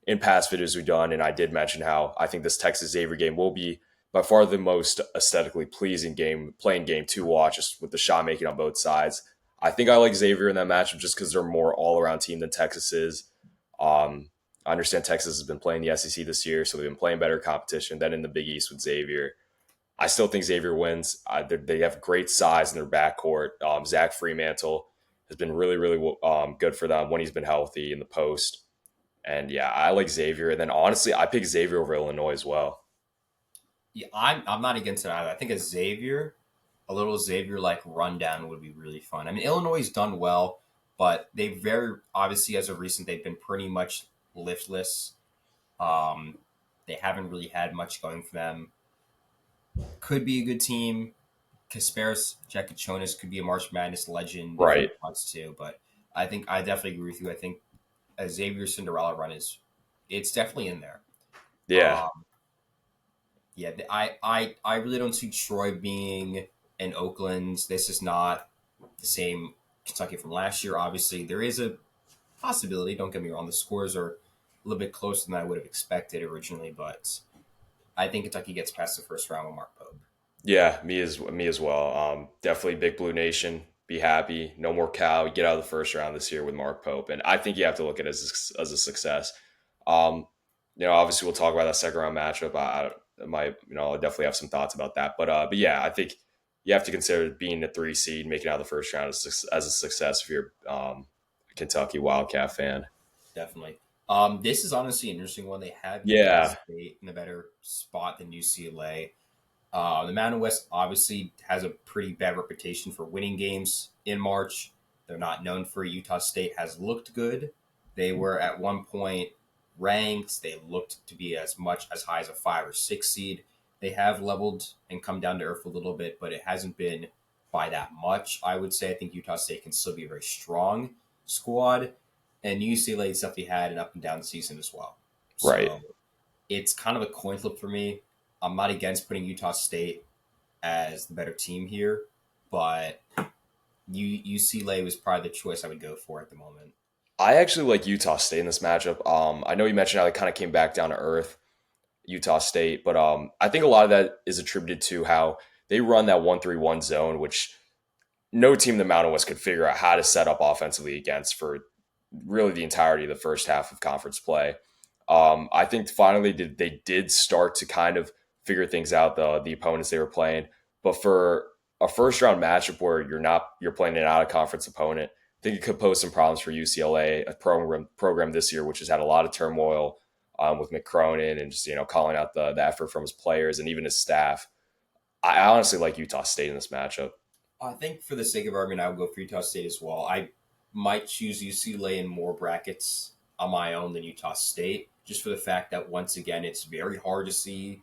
[SPEAKER 1] in past videos we've done, and I did mention how I think this Texas Xavier game will be by far the most aesthetically pleasing playing game to watch, just with the shot making on both sides. I think I like Xavier in that matchup just because they're more all around team than Texas is. Um, I understand Texas has been playing the SEC this year, so they've been playing better competition than in the Big East with Xavier. I still think Xavier wins. They have great size in their backcourt. Zach Fremantle has been really, really good for them when he's been healthy in the post. And yeah, I like Xavier. And then honestly, I pick Xavier over Illinois as well.
[SPEAKER 2] Yeah, I'm not against it either. I think a little Xavier like rundown would be really fun. I mean, Illinois has done well, but they very obviously as of recent they've been pretty much liftless. Um, they haven't really had much going for them. Could be a good team. Kasparis Jakachonis could be a March Madness legend if he
[SPEAKER 1] Right.
[SPEAKER 2] wants to, but I think I definitely agree with you. I think a Xavier Cinderella run is it's definitely in there.
[SPEAKER 1] Yeah.
[SPEAKER 2] Um, yeah, I really don't see Troy being in Oakland. This is not the same Kentucky from last year. Obviously, there is a possibility. Don't get me wrong; the scores are a little bit closer than I would have expected originally, but I think Kentucky gets past the first round with Mark Pope.
[SPEAKER 1] Yeah, me as well. Definitely Big Blue Nation. Be happy. No more Cal. Get out of the first round this year with Mark Pope, and I think you have to look at it as a success. Um, obviously we'll talk about that second round matchup. I'll definitely have some thoughts about that. But yeah, I think you have to consider being a 3 seed, making out of the first round as a success if you're a Kentucky Wildcat fan.
[SPEAKER 2] Definitely. This is honestly an interesting one. They have Utah
[SPEAKER 1] Yeah,
[SPEAKER 2] State in a better spot than UCLA. The Mountain West obviously has a pretty bad reputation for winning games in March. They're not known for it. Utah State has looked good. They were at one point ranked. They looked to be as much as high as a 5 or 6 seed. They have leveled and come down to earth a little bit, but it hasn't been by that much. I would say I think Utah State can still be a very strong squad, and UCLA definitely had an up and down season as well.
[SPEAKER 1] right.
[SPEAKER 2] So it's kind of a coin flip for me. I'm not against putting Utah State as the better team here, but UCLA was probably the choice I would go for at the moment.
[SPEAKER 1] I actually like Utah State in this matchup. I know you mentioned how they kind of came back down to earth, Utah State, but I think a lot of that is attributed to how they run that 1-3-1 zone, which no team in the Mountain West could figure out how to set up offensively against for really the entirety of the first half of conference play. I think finally they did start to kind of figure things out, the opponents they were playing. But for a first round matchup where you're playing an out of conference opponent, I think it could pose some problems for UCLA, a program this year which has had a lot of turmoil with Mick Cronin and just calling out the effort from his players and even his staff. I honestly like Utah State in this matchup.
[SPEAKER 2] I think for the sake of argument, I would go for Utah State as well. I might choose UCLA in more brackets on my own than Utah State, just for the fact that once again, it's very hard to see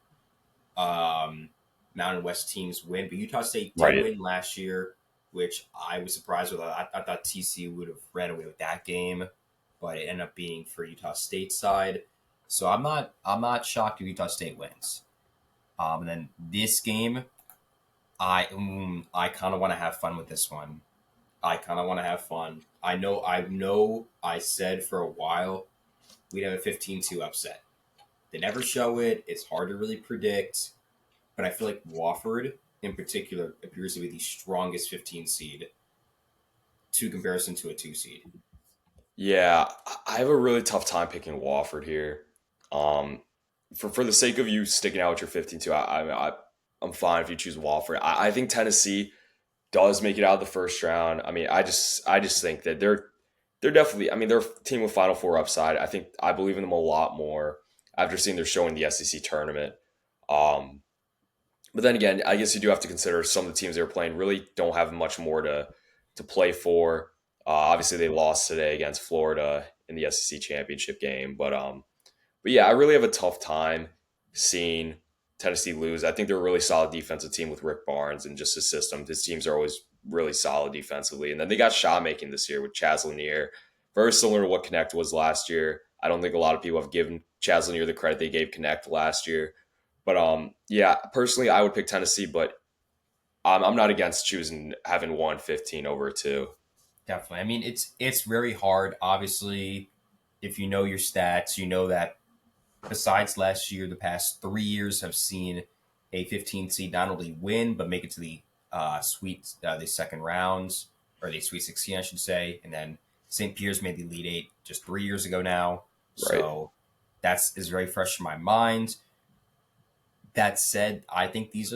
[SPEAKER 2] Mountain West teams win. But Utah State did
[SPEAKER 1] Right.
[SPEAKER 2] win last year, which I was surprised with. I thought TCU would have ran away with that game, but it ended up being for Utah State side. So I'm not shocked if Utah State wins. And then this game, I kind of want to have fun with this one. I kind of want to have fun. I know. I said for a while we'd have a 15-2 upset. They never show it. It's hard to really predict, but I feel like Wofford in particular appears to be the strongest 15 seed to comparison to a 2 seed.
[SPEAKER 1] Yeah, I have a really tough time picking Wofford here. Um, for the sake of you sticking out with your 15-2, I'm fine if you choose Wofford. I think Tennessee does make it out of the first round. I mean, I just think that they're definitely. I mean, they're a team with Final Four upside. I believe in them a lot more after seeing their showing the SEC tournament. Um, but then again, I guess you do have to consider some of the teams they were playing really don't have much more to play for. Obviously, they lost today against Florida in the SEC championship game, but yeah, I really have a tough time seeing Tennessee lose. I think they're a really solid defensive team with Rick Barnes and just his system. His teams are always really solid defensively, and then they got shot making this year with Chaz Lanier, very similar to what Connect was last year. I don't think a lot of people have given Chaz Lanier the credit they gave Connect last year. But yeah, personally, I would pick Tennessee, but I'm not against choosing having 1-15 over 2.
[SPEAKER 2] Definitely. I mean, it's very hard. Obviously, if you know your stats, you know that besides last year, the past 3 years have seen a 15 seed not only win but make it to the second rounds, or the Sweet 16, I should say, and then St. Pierre's made the Elite Eight just 3 years ago now,
[SPEAKER 1] Right.
[SPEAKER 2] so that's is very fresh in my mind. That said, I think these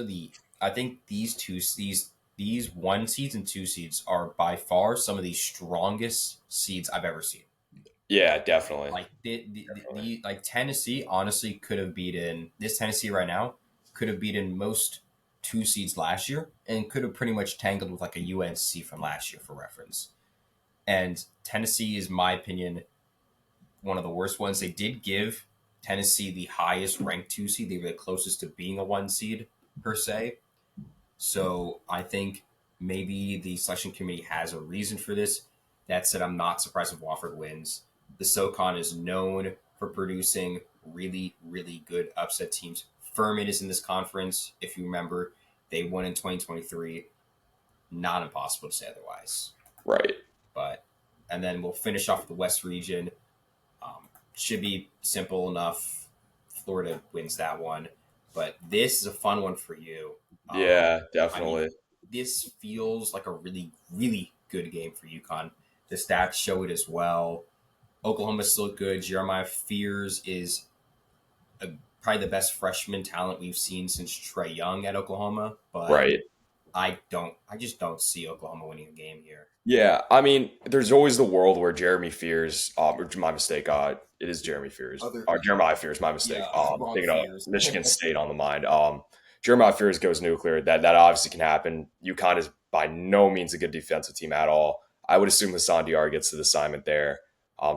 [SPEAKER 2] one seeds and two seeds are by far some of the strongest seeds I've ever seen.
[SPEAKER 1] Yeah, definitely.
[SPEAKER 2] Like
[SPEAKER 1] Definitely.
[SPEAKER 2] like Tennessee honestly could have beaten this Tennessee right now could have beaten most two seeds last year and could have pretty much tangled with like a UNC from last year for reference. And Tennessee is, my opinion, one of the worst ones. They did give Tennessee the highest ranked two seed. They were the closest to being a one seed per se. So I think maybe the selection committee has a reason for this. That said, I'm not surprised if Wofford wins. The SoCon is known for producing really, really good upset teams. Furman is in this conference. If you remember, they won in 2023. Not impossible to say otherwise.
[SPEAKER 1] Right.
[SPEAKER 2] But and then we'll finish off the West region. Should be simple enough. Florida wins that one. But this is a fun one for you.
[SPEAKER 1] Yeah,
[SPEAKER 2] I mean,
[SPEAKER 1] definitely.
[SPEAKER 2] this feels like a really, really good game for UConn. The stats show it as well. Oklahoma's still good. Jeremiah Fears is a, probably the best freshman talent we've seen since Trey Young at Oklahoma. But
[SPEAKER 1] Right.
[SPEAKER 2] I just don't see Oklahoma winning a game here.
[SPEAKER 1] Yeah, I mean, there's always the world where Jeremy Fears, or my mistake, it is Jeremy Fears,
[SPEAKER 2] Other,
[SPEAKER 1] or Jeremiah Fears, my mistake.
[SPEAKER 2] yeah, wrong
[SPEAKER 1] Thinking of
[SPEAKER 2] Fears.
[SPEAKER 1] Michigan State on the mind. Jeremiah Fears goes nuclear. That obviously can happen. UConn is by no means a good defensive team at all. I would assume Hassan Diarra gets to the assignment there.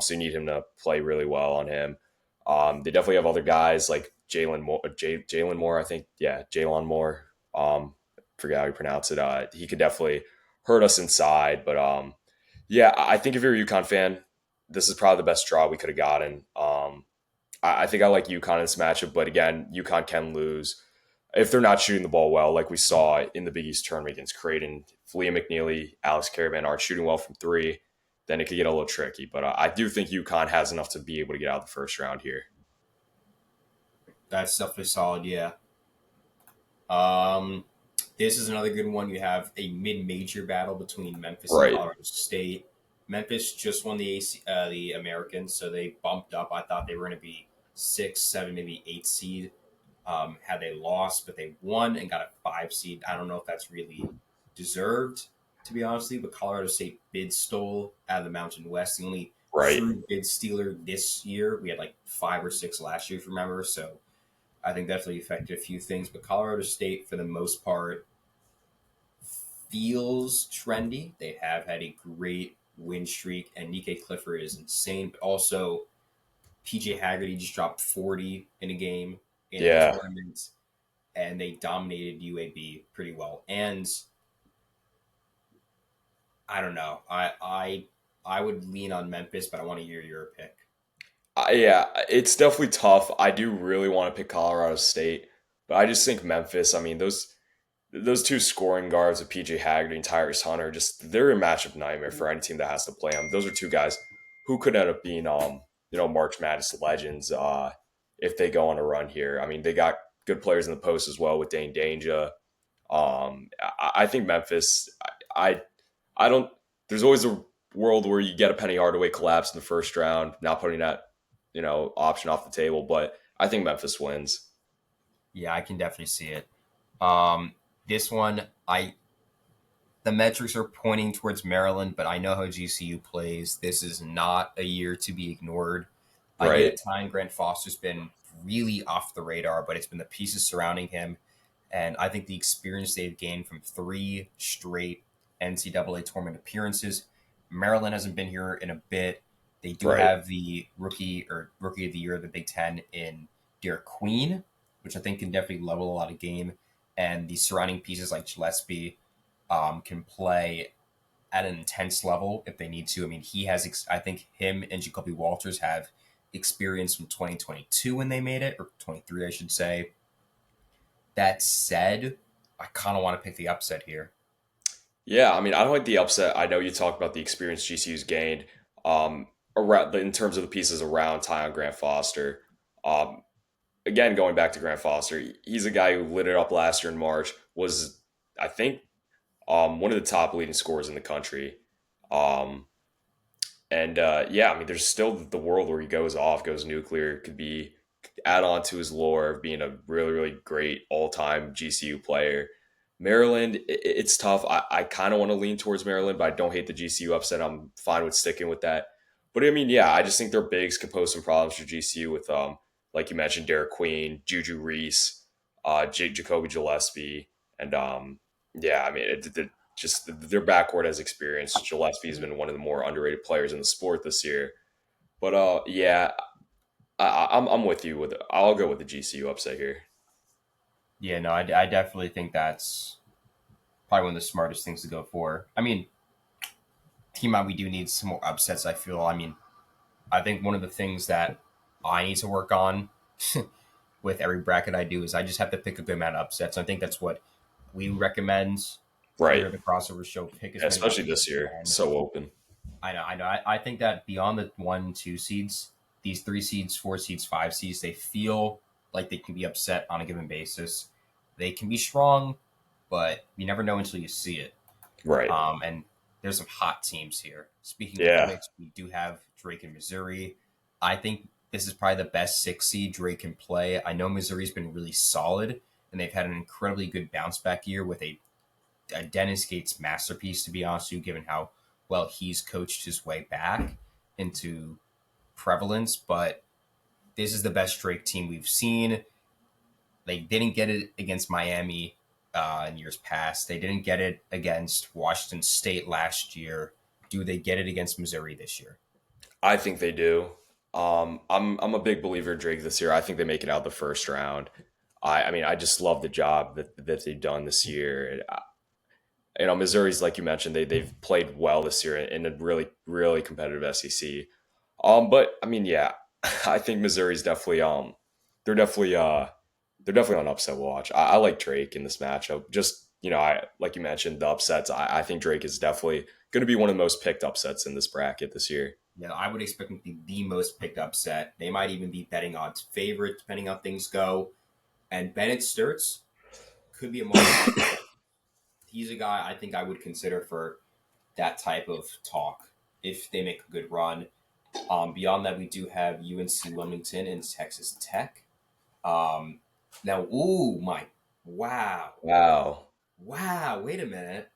[SPEAKER 1] So you need him to play really well on him. They definitely have other guys like Jalen Moore, I think. Yeah, Jalen Moore. Forget how you pronounce it. He could definitely hurt us inside. But yeah, I think if you're a UConn fan, this is probably the best draw we could have gotten. I think I like UConn in this matchup, but again, UConn can lose if they're not shooting the ball well, like we saw in the Big East tournament against Creighton. If Leah McNeely, Alex Caravan aren't shooting well from three, then it could get a little tricky. But I do think UConn has enough to be able to get out of the first round here.
[SPEAKER 2] That's definitely solid. Yeah. Um, this is another good one. You have a mid-major battle between Memphis and
[SPEAKER 1] Right,
[SPEAKER 2] Colorado State. Memphis just won the Americans, so they bumped up. I thought they were going to be 6, 7, maybe 8 seed. Had they lost, but they won and got a 5 seed. I don't know if that's really deserved, to be honest with you. But Colorado State bid stole out of the Mountain West. The only
[SPEAKER 1] right.
[SPEAKER 2] true bid stealer this year. We had like 5 or 6 last year, if you remember. So I think definitely affected a few things. But Colorado State, for the most part, feels trendy. They have had a great win streak, and Nikkei Clifford is insane. But also, PJ Haggerty just dropped 40 in a game in a
[SPEAKER 1] Yeah,
[SPEAKER 2] tournament, and they dominated UAB pretty well. And I don't know. I would lean on Memphis, but I want to hear your pick.
[SPEAKER 1] yeah, it's definitely tough. I do really want to pick Colorado State, but I just think Memphis. I mean, those two scoring guards of PJ Haggerty and Tyrese Hunter, just they're a matchup nightmare for any team that has to play them. Those are two guys who could end up being March Madness legends if they go on a run here. I mean, they got good players in the post as well with Dane Danger. I think Memphis. I I don't. There's always a world where you get a Penny Hardaway collapse in the first round, not putting that option off the table. But I think Memphis wins.
[SPEAKER 2] Yeah, I can definitely see it. Um, this one, the metrics are pointing towards Maryland, but I know how GCU plays. This is not a year to be ignored. I get
[SPEAKER 1] Right.
[SPEAKER 2] it. Time Grant Foster's been really off the radar, but it's been the pieces surrounding him, and I think the experience they've gained from 3 straight NCAA tournament appearances. Maryland hasn't been here in a bit. They do
[SPEAKER 1] Right.
[SPEAKER 2] have the rookie of the year of the Big Ten in Derek Queen, which I think can definitely level a lot of game, and the surrounding pieces like Gillespie can play at an intense level if they need to. I mean, I think him and Jacoby Walters have experience from 2022 when they made it, or 23, I should say. That said, I kind of want to pick the upset here.
[SPEAKER 1] Yeah, I mean, I don't like the upset. I know you talked about the experience GCU's gained. around in terms of the pieces around Tyon Grant Foster. Um, Again, going back to Grant Foster, he's a guy who lit it up last year in March. Was I think one of the top leading scorers in the country. Um, and yeah, I mean, there's still the world where he goes off, goes nuclear, could be add on to his lore of being a really, really great all time GCU player. Maryland, it's tough. I kind of want to lean towards Maryland, but I don't hate the GCU upset. I'm fine with sticking with that. But I mean, yeah, I just think their bigs could pose some problems for GCU with, like you mentioned, Derek Queen, Juju Reese, Jacoby Gillespie, and yeah, I mean, just their backcourt has experience. Gillespie has been one of the more underrated players in the sport this year. But yeah, I'm with you. I'll go with the GCU upset here.
[SPEAKER 2] Yeah, no, I definitely think that's probably one of the smartest things to go for. I mean, team out, we do need some more upsets. I feel. I mean, I think one of the things that I need to work on with every bracket I do is I just have to pick a good amount of upsets. I think that's what we recommend here
[SPEAKER 1] Right.
[SPEAKER 2] at the crossover show. Pick as
[SPEAKER 1] Yeah,
[SPEAKER 2] many
[SPEAKER 1] especially
[SPEAKER 2] upsets
[SPEAKER 1] this
[SPEAKER 2] as you
[SPEAKER 1] year,
[SPEAKER 2] can.
[SPEAKER 1] so open.
[SPEAKER 2] I know. I think that beyond the 1, 2 seeds, these 3 seeds, 4 seeds, 5 seeds, they feel like they can be upset on a given basis. They can be strong, but you never know until you see it.
[SPEAKER 1] Right.
[SPEAKER 2] And there's some hot teams here. Speaking of
[SPEAKER 1] Yeah.
[SPEAKER 2] which, we do have Drake and Missouri. I think this is probably the best 6 seed Drake can play. I know Missouri's been really solid, and they've had an incredibly good bounce back year with a Dennis Gates masterpiece, to be honest with you, given how well he's coached his way back into prevalence. But this is the best Drake team we've seen. They didn't get it against Miami in years past. They didn't get it against Washington State last year. Do they get it against Missouri this year?
[SPEAKER 1] I think they do. I'm a big believer in Drake this year. I think they make it out the first round. I mean, I just love the job that they've done this year. And, Missouri's like you mentioned, they've played well this year in a really really competitive SEC. But I mean, yeah, I think Missouri's definitely they're definitely they're definitely on upset watch. I like Drake in this matchup. Just I like you mentioned the upsets. I think Drake is definitely going to be one of the most picked upsets in this bracket this year.
[SPEAKER 2] Yeah, I would expect them to be the most picked up set. They might even be betting odds favorite, depending on how things go. And Bennett Sturts could be a market. He's a guy I think I would consider for that type of talk if they make a good run. Beyond that, we do have UNC Wilmington and Texas Tech. Um, Now, ooh, my, wow,
[SPEAKER 1] Wow,
[SPEAKER 2] wow, wait a minute.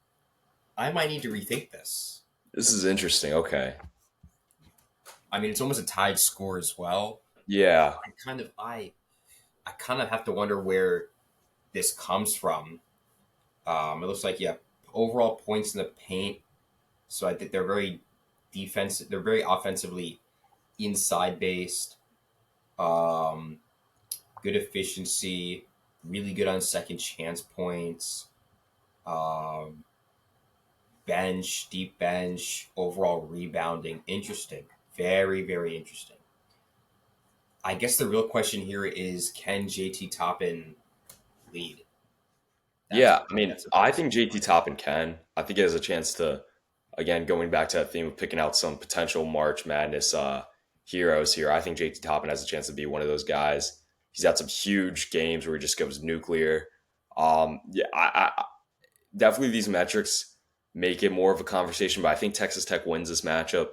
[SPEAKER 2] I might need to rethink this.
[SPEAKER 1] this is interesting. Okay,
[SPEAKER 2] I mean, it's almost a tied score as well.
[SPEAKER 1] yeah,
[SPEAKER 2] I kind of, I kind of have to wonder where this comes from. It looks like yeah, overall points in the paint. So I think they're very defensive. They're very offensively inside based. Um, Good efficiency. Really good on second chance points. Um, Bench, deep bench, overall rebounding. Interesting. Very, very interesting. I guess the real question here is can JT Toppin lead? That's
[SPEAKER 1] yeah. I mean,
[SPEAKER 2] that's a
[SPEAKER 1] I
[SPEAKER 2] big
[SPEAKER 1] think JT Toppin can. I think he has a chance to, again, going back to that theme of picking out some potential March Madness heroes here. I think JT Toppin has a chance to be one of those guys. He's had some huge games where he just goes nuclear. Yeah, I definitely these metrics make it more of a conversation, but I think Texas Tech wins this matchup.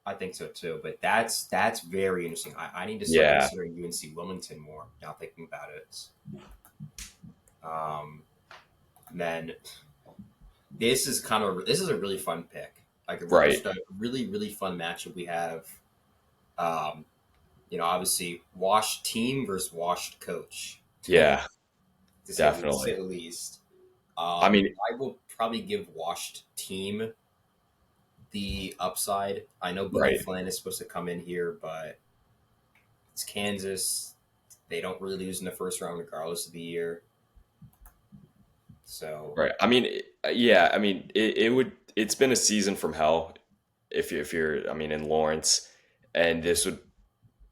[SPEAKER 2] I think so too, but that's very interesting. I need to start
[SPEAKER 1] Yeah,
[SPEAKER 2] considering UNC Wilmington more now thinking about it. Um, then this is a really fun pick. Like
[SPEAKER 1] right.
[SPEAKER 2] just a really fun matchup we have. Um, Obviously washed team versus washed coach, to
[SPEAKER 1] Yeah,
[SPEAKER 2] say
[SPEAKER 1] definitely.
[SPEAKER 2] the least.
[SPEAKER 1] I mean,
[SPEAKER 2] I will probably give washed team the upside. I know Bodie
[SPEAKER 1] right,
[SPEAKER 2] Flynn is supposed to come in here, but it's Kansas. They don't really lose in the first round regardless of the year. So
[SPEAKER 1] right. I mean, yeah. I mean, it would. It's been a season from hell if you're. I mean, in Lawrence, and this would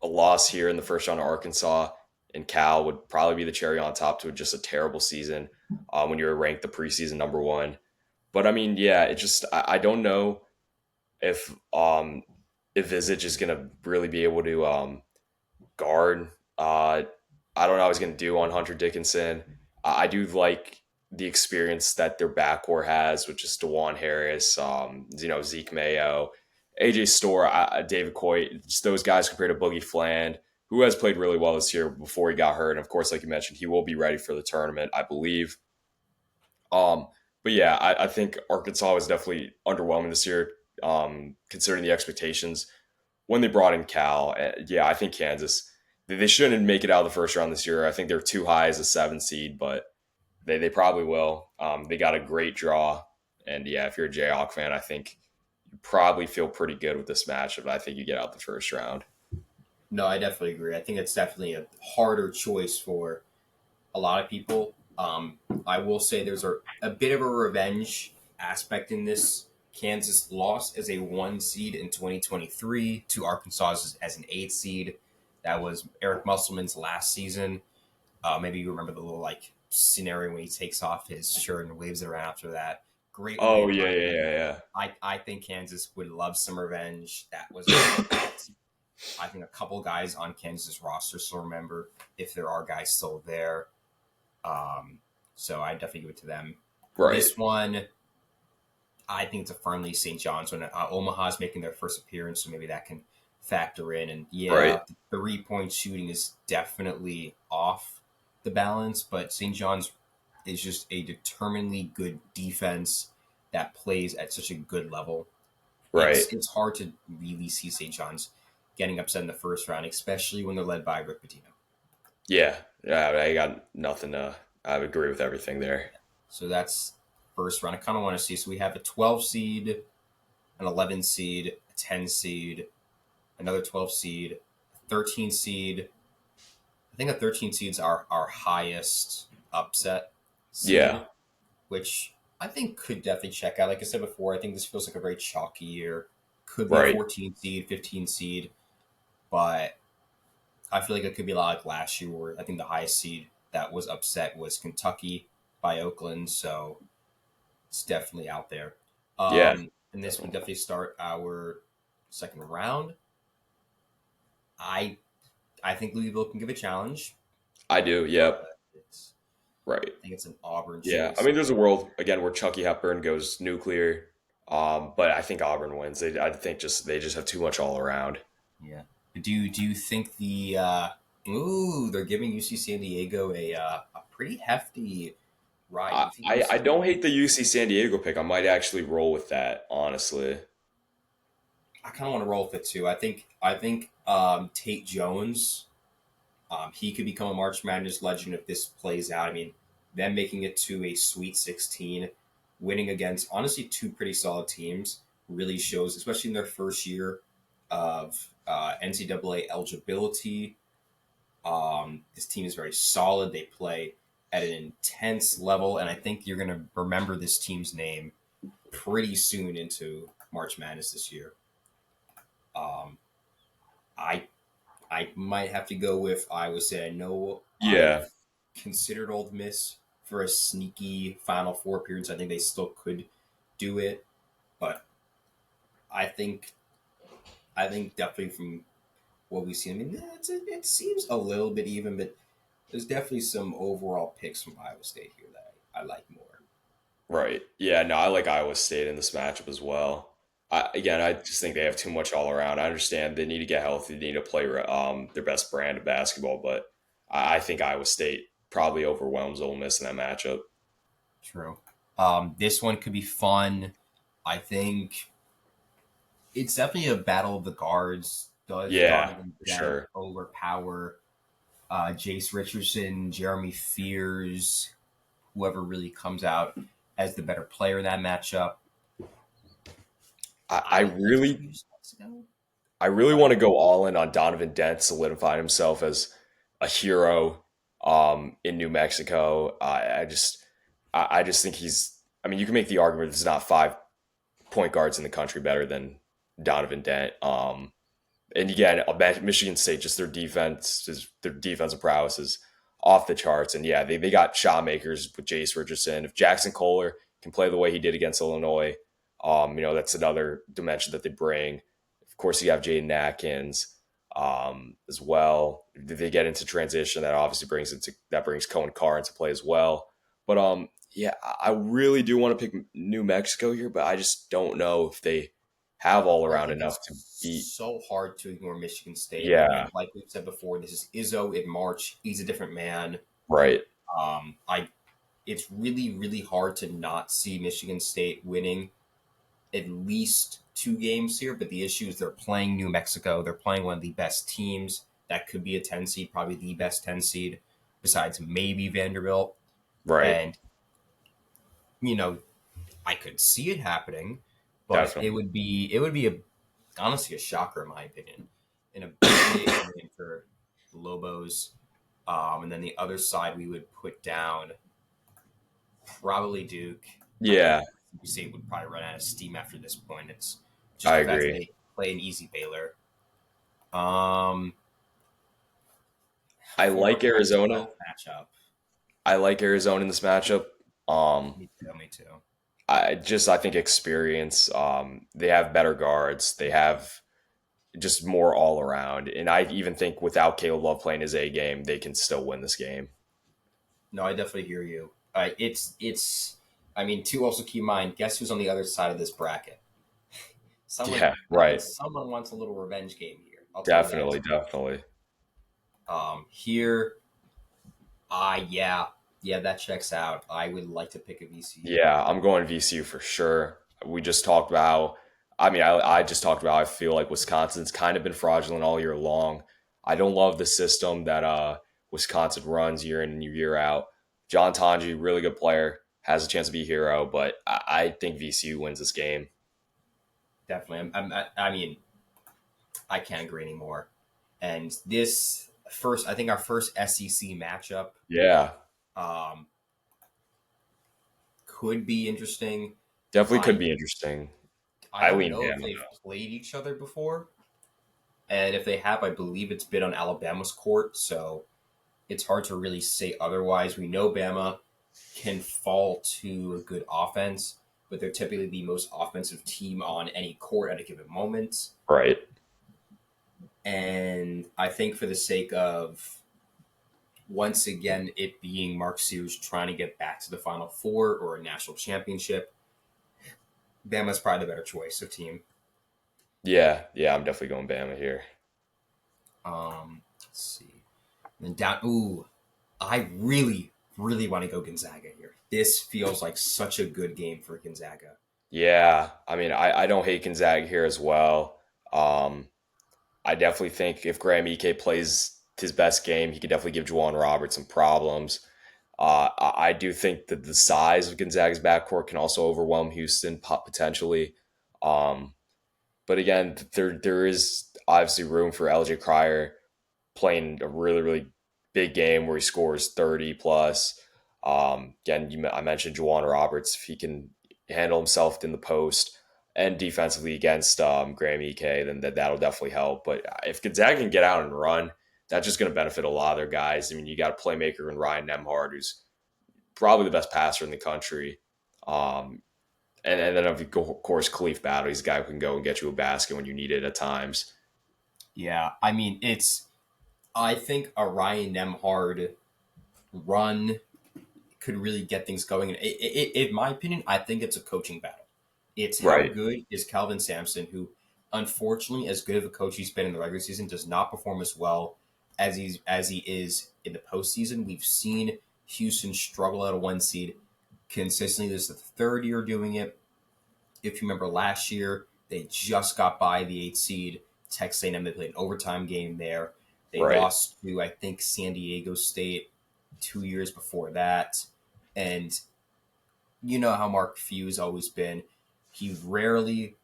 [SPEAKER 1] a loss here in the first round of Arkansas and Cal would probably be the cherry on top to just a terrible season when you were ranked the preseason number one. But I mean, yeah, it just I don't know if if Visage is going to really be able to guard. I don't know how he's going to do on Hunter Dickinson. I do like the experience that their backcourt has, with just DeJuan Harris, Zeke Mayo, AJ Storr, David Coy, just those guys compared to Boogie Fland, who has played really well this year before he got hurt. And of course, like you mentioned, he will be ready for the tournament, I believe. Um, but yeah, I think Arkansas was definitely underwhelming this year, considering the expectations when they brought in Cal. Yeah, I think Kansas, they shouldn't make it out of the first round this year. I think they're too high as a 7 seed, but they probably will. They got a great draw, and yeah, if you're a Jayhawk fan, I think you probably feel pretty good with this matchup. I think you get out the first round.
[SPEAKER 2] No, I definitely agree. I think it's definitely a harder choice for a lot of people. I will say there's a bit of a revenge aspect in this. Kansas lost as a 1 seed in 2023 to Arkansas as an 8 seed. That was Eric Musselman's last season. Maybe you remember the little like scenario when he takes off his shirt and waves it around after that. Great
[SPEAKER 1] Oh
[SPEAKER 2] win.
[SPEAKER 1] yeah, yeah, yeah, yeah.
[SPEAKER 2] I think Kansas would love some revenge. That was I think a couple guys on Kansas roster still remember, if there are guys still there. So I definitely give it to them.
[SPEAKER 1] Right,
[SPEAKER 2] This one, I think it's a firmly St. John's one. Omaha's making their first appearance, so maybe that can factor in. And
[SPEAKER 1] right,
[SPEAKER 2] yeah, the 3-point shooting is definitely off the balance, but St. John's is just a determinedly good defense that plays at such a good level.
[SPEAKER 1] right.
[SPEAKER 2] It's hard to really see St. John's getting upset in the first round, especially when they're led by Rick Pitino.
[SPEAKER 1] Yeah, yeah. I got nothing to. I would agree with everything there.
[SPEAKER 2] So that's first round. I kind of want to see. So we have a 12 seed, an 11 seed, a 10 seed, another 12 seed, a 13 seed. I think a 13 seeds are our highest upset
[SPEAKER 1] Yeah,
[SPEAKER 2] seed, which I think could definitely check out. Like I said before, I think this feels like a very chalky year. Could be a
[SPEAKER 1] right.
[SPEAKER 2] 14 seed, 15 seed, but I feel like it could be a lot like last year, where I think the highest seed that was upset was Kentucky by Oakland. So it's definitely out there.
[SPEAKER 1] Yeah,
[SPEAKER 2] And this would
[SPEAKER 1] definitely.
[SPEAKER 2] definitely start our second round. I I think Louisville can give a challenge,
[SPEAKER 1] I do. Yep.
[SPEAKER 2] but it's
[SPEAKER 1] Right.
[SPEAKER 2] I think it's an Auburn
[SPEAKER 1] Yeah. I
[SPEAKER 2] choice.
[SPEAKER 1] mean, there's a world again where Chucky Hepburn goes nuclear. But I think Auburn wins. I think they just have too much all around.
[SPEAKER 2] Yeah. Do you think they're giving UC San Diego a pretty hefty ride? Do
[SPEAKER 1] I,
[SPEAKER 2] you think
[SPEAKER 1] I I
[SPEAKER 2] UC?
[SPEAKER 1] don't hate the UC San Diego pick. I might actually roll with that, honestly.
[SPEAKER 2] I kind of want to roll with it too. I think Tate Jones, he could become a March Madness legend if this plays out. I mean, them making it to a Sweet 16, winning against honestly two pretty solid teams, really shows, especially in their first year of NCAA eligibility. This team is very solid. They play at an intense level, and I think you're going to remember this team's name pretty soon into March Madness this year. Um, I I might have to go with Iowa State. I know
[SPEAKER 1] Yeah.
[SPEAKER 2] I've considered Old Miss for a sneaky Final Four appearance. I think they still could do it, but I think definitely from what we've seen, I mean, it seems a little bit even, but there's definitely some overall picks from Iowa State here that I like more.
[SPEAKER 1] Right. Yeah. No, I like Iowa State in this matchup as well. I just think they have too much all around. I understand they need to get healthy. They need to play their best brand of basketball, but I think Iowa State probably overwhelms Ole Miss in that matchup.
[SPEAKER 2] True. This one could be fun. I think it's definitely a battle of the guards. Does
[SPEAKER 1] Yeah,
[SPEAKER 2] Donovan
[SPEAKER 1] for
[SPEAKER 2] Dent
[SPEAKER 1] sure.
[SPEAKER 2] overpower Jace Richardson, Jeremy Fears, whoever really comes out as the better player in that matchup?
[SPEAKER 1] I, I
[SPEAKER 2] I like
[SPEAKER 1] really,
[SPEAKER 2] Fears. Mexico,
[SPEAKER 1] I really
[SPEAKER 2] but
[SPEAKER 1] want to go all in on Donovan Dent, solidifying himself as a hero in New Mexico. I just think he's. I mean, you can make the argument there's not 5 point guards in the country better than Donovan Dent. And again, Michigan State, just their defensive prowess is off the charts. And yeah, they got shot makers with Jace Richardson. If Jackson Kohler can play the way he did against Illinois, that's another dimension that they bring. Of course, you have Jaden Atkins as well. If they get into transition, that obviously brings Cohen Carr into play as well. But yeah, I really do want to pick New Mexico here, but I just don't know if they have all
[SPEAKER 2] I
[SPEAKER 1] around
[SPEAKER 2] think
[SPEAKER 1] enough
[SPEAKER 2] it's
[SPEAKER 1] to beat.
[SPEAKER 2] so hard to ignore Michigan State. I
[SPEAKER 1] Yeah,
[SPEAKER 2] mean, like we've said before, this is Izzo in March. He's a different man.
[SPEAKER 1] right,
[SPEAKER 2] I It's really really hard to not see Michigan State winning at least two games here. But the issue is they're playing New Mexico. They're playing one of the best teams that could be a 10 seed, probably the best 10 seed besides maybe Vanderbilt.
[SPEAKER 1] right,
[SPEAKER 2] And you know, I could see it happening, but it
[SPEAKER 1] definitely.
[SPEAKER 2] would be honestly a shocker in my opinion, in a big win for the Lobos. And then the other side we would put down probably Duke. I
[SPEAKER 1] Yeah,
[SPEAKER 2] think UC would probably run out of steam after this point. It's just
[SPEAKER 1] I
[SPEAKER 2] the fact that
[SPEAKER 1] agree.
[SPEAKER 2] they play an easy Baylor. Um,
[SPEAKER 1] I
[SPEAKER 2] for a
[SPEAKER 1] like Arizona.
[SPEAKER 2] Pac-12 matchup,
[SPEAKER 1] I like Arizona in this matchup. Um,
[SPEAKER 2] me too. Me too.
[SPEAKER 1] I think experience. They have better guards. They have just more all around. And I even think without Caleb Love playing his A game, they can still win this game.
[SPEAKER 2] No, I definitely hear you. It's. I mean, to also keep in mind, guess who's on the other side of this bracket?
[SPEAKER 1] Yeah, right.
[SPEAKER 2] Someone wants a little revenge game here. I'll tell you that.
[SPEAKER 1] Definitely, definitely.
[SPEAKER 2] Here, yeah, yeah, that checks out. I would like to pick a VCU.
[SPEAKER 1] Yeah, I'm going VCU for sure. We just talked about how, I just talked about how I feel like Wisconsin's kind of been fraudulent all year long. I don't love the system that Wisconsin runs year in and year out. John Tanji, really good player, has a chance to be a hero, but I think VCU wins this game.
[SPEAKER 2] Definitely. I mean, I can't agree anymore. And this first, I think our first SEC matchup
[SPEAKER 1] Yeah,
[SPEAKER 2] um, could be interesting.
[SPEAKER 1] definitely could
[SPEAKER 2] I
[SPEAKER 1] be interesting.
[SPEAKER 2] I
[SPEAKER 1] I
[SPEAKER 2] don't
[SPEAKER 1] lean
[SPEAKER 2] know if
[SPEAKER 1] Bama
[SPEAKER 2] they've
[SPEAKER 1] though.
[SPEAKER 2] played each other before, and if they have, I believe it's been on Alabama's court. So it's hard to really say otherwise. We know Bama can fall to a good offense, but they're typically the most offensive team on any court at a given moment.
[SPEAKER 1] Right.
[SPEAKER 2] And I think for the sake of once again it being Mark Sears trying to get back to the Final Four or a national championship, Bama's probably the better choice of team.
[SPEAKER 1] Yeah, yeah, I'm definitely going Bama here.
[SPEAKER 2] Let's see. And then down. Ooh, I really, really want to go Gonzaga here. This feels like such a good game for Gonzaga.
[SPEAKER 1] Yeah, I don't hate Gonzaga here as well. Um, I definitely think if Graham Ike plays his best game, he could definitely give Juwan Roberts some problems. I do think that the size of Gonzaga's backcourt can also overwhelm Houston potentially. Um, but again, there is obviously room for LJ Cryer playing a really, really big game where he scores 30 plus. Again, I mentioned Juwan Roberts. If he can handle himself in the post and defensively against Graham Ike, then that'll definitely help. But if Gonzaga can get out and run, that's just going to benefit a lot of their guys. I mean, you got a playmaker in Ryan Nemhard, who's probably the best passer in the country. Um, and then, of course, Khalif Battle. He's a guy who can go and get you a basket when you need it at times.
[SPEAKER 2] Yeah, I mean it's. I think a Ryan Nemhard run could really get things going. In my opinion, I think it's a coaching battle. It's how
[SPEAKER 1] Right,
[SPEAKER 2] good is Calvin Sampson, who, unfortunately, as good of a coach he's been in the regular season, does not perform as well as he is in the postseason. We've seen Houston struggle at a one seed consistently. This is the third year doing it. If you remember last year, they just got by the eighth seed. Texas A&M, they played an overtime game there. They
[SPEAKER 1] right.
[SPEAKER 2] lost to, I think, San Diego State 2 years before that. And you know how Mark Few's always been. He rarely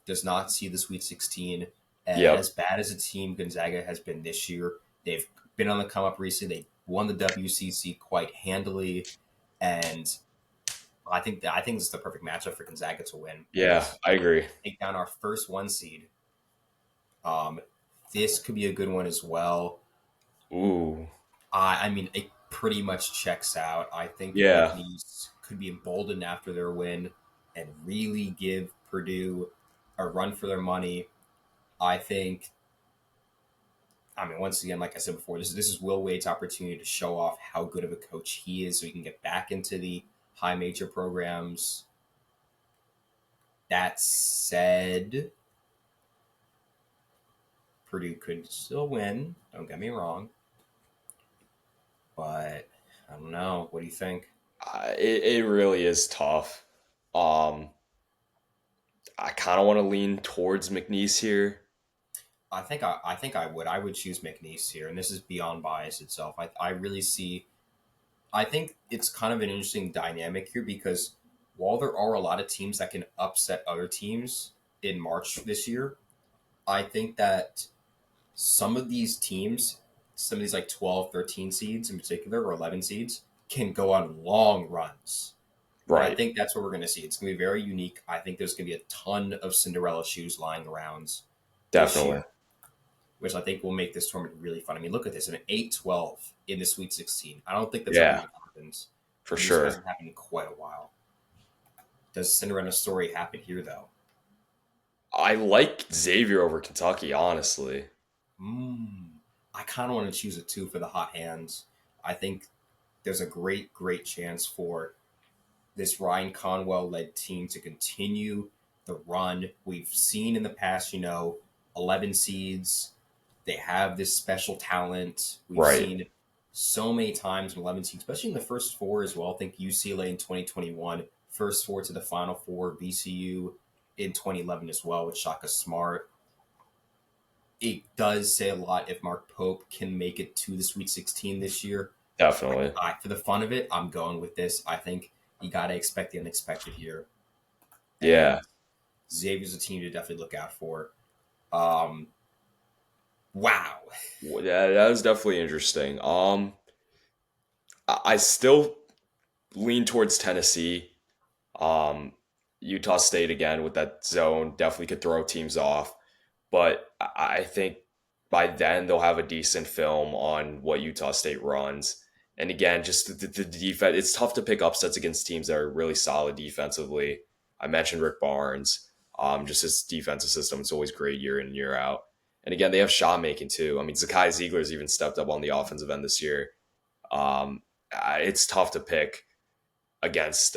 [SPEAKER 2] does not see the Sweet 16. And
[SPEAKER 1] Yep.
[SPEAKER 2] as bad as a team Gonzaga has been this year, they've been on the come up recently. They won the WCC quite handily, and I think this is the perfect matchup for Gonzaga to win
[SPEAKER 1] Yeah,
[SPEAKER 2] because
[SPEAKER 1] I agree.
[SPEAKER 2] take down our first one seed. Um, this could be a good one as well.
[SPEAKER 1] Ooh.
[SPEAKER 2] I mean, it pretty much checks out. I think the
[SPEAKER 1] Yeah.
[SPEAKER 2] Big East could be emboldened after their win and really give Purdue a run for their money. I think. I mean, once again, like I said before, this is Will Wade's opportunity to show off how good of a coach he is, so he can get back into the high major programs. That said, Purdue could still win. Don't get me wrong, but I don't know. What do you think?
[SPEAKER 1] It really is tough. Um, I kind of want to lean towards McNeese here.
[SPEAKER 2] I think I would. I would choose McNeese here, and this is beyond bias itself. I really see. I think it's kind of an interesting dynamic here because while there are a lot of teams that can upset other teams in March this year, I think that some of these teams, some of these like 12, 13 seeds in particular, or 11 seeds, can go on long runs. And I
[SPEAKER 1] Right.
[SPEAKER 2] think that's what we're going to see. It's going to be very unique. I think there's going to be a ton of Cinderella shoes lying around this year,
[SPEAKER 1] Definitely.
[SPEAKER 2] which I think will make this tournament really fun. I mean, look at this, an 8-12 in the Sweet 16. I don't think that's ever
[SPEAKER 1] Yeah,
[SPEAKER 2] even happened.
[SPEAKER 1] for
[SPEAKER 2] And this
[SPEAKER 1] sure.
[SPEAKER 2] hasn't happened in quite a while. Does Cinderella story happen here, though?
[SPEAKER 1] I like Xavier over Kentucky, honestly.
[SPEAKER 2] Mm, I kind of want to choose a two for the hot hands. I think there's a great chance for this Ryan Conwell led team to continue the run we've seen in the past. 11 seeds. They have this special talent. We've
[SPEAKER 1] Right.
[SPEAKER 2] seen so many times in 11 seeds, especially in the first four as well. I think UCLA in 2021, first four to the Final Four, VCU in 2011 as well with Shaka Smart. It does say a lot if Mark Pope can make it to the Sweet 16 this year.
[SPEAKER 1] Definitely.
[SPEAKER 2] For the fun of it, I'm going with this. I think you got to expect the unexpected here.
[SPEAKER 1] Yeah.
[SPEAKER 2] And Xavier's a team to definitely look out for. Um, wow.
[SPEAKER 1] Yeah, that was definitely interesting. I still lean towards Tennessee. Um, Utah State again with that zone definitely could throw teams off, but I think by then they'll have a decent film on what Utah State runs. And again, just the defense, it's tough to pick upsets against teams that are really solid defensively. I mentioned Rick Barnes. Just his defensive system, it's always great year in and year out. And again, they have shot making too. I mean, Zakai Ziegler's even stepped up on the offensive end this year. Um, it's tough to pick against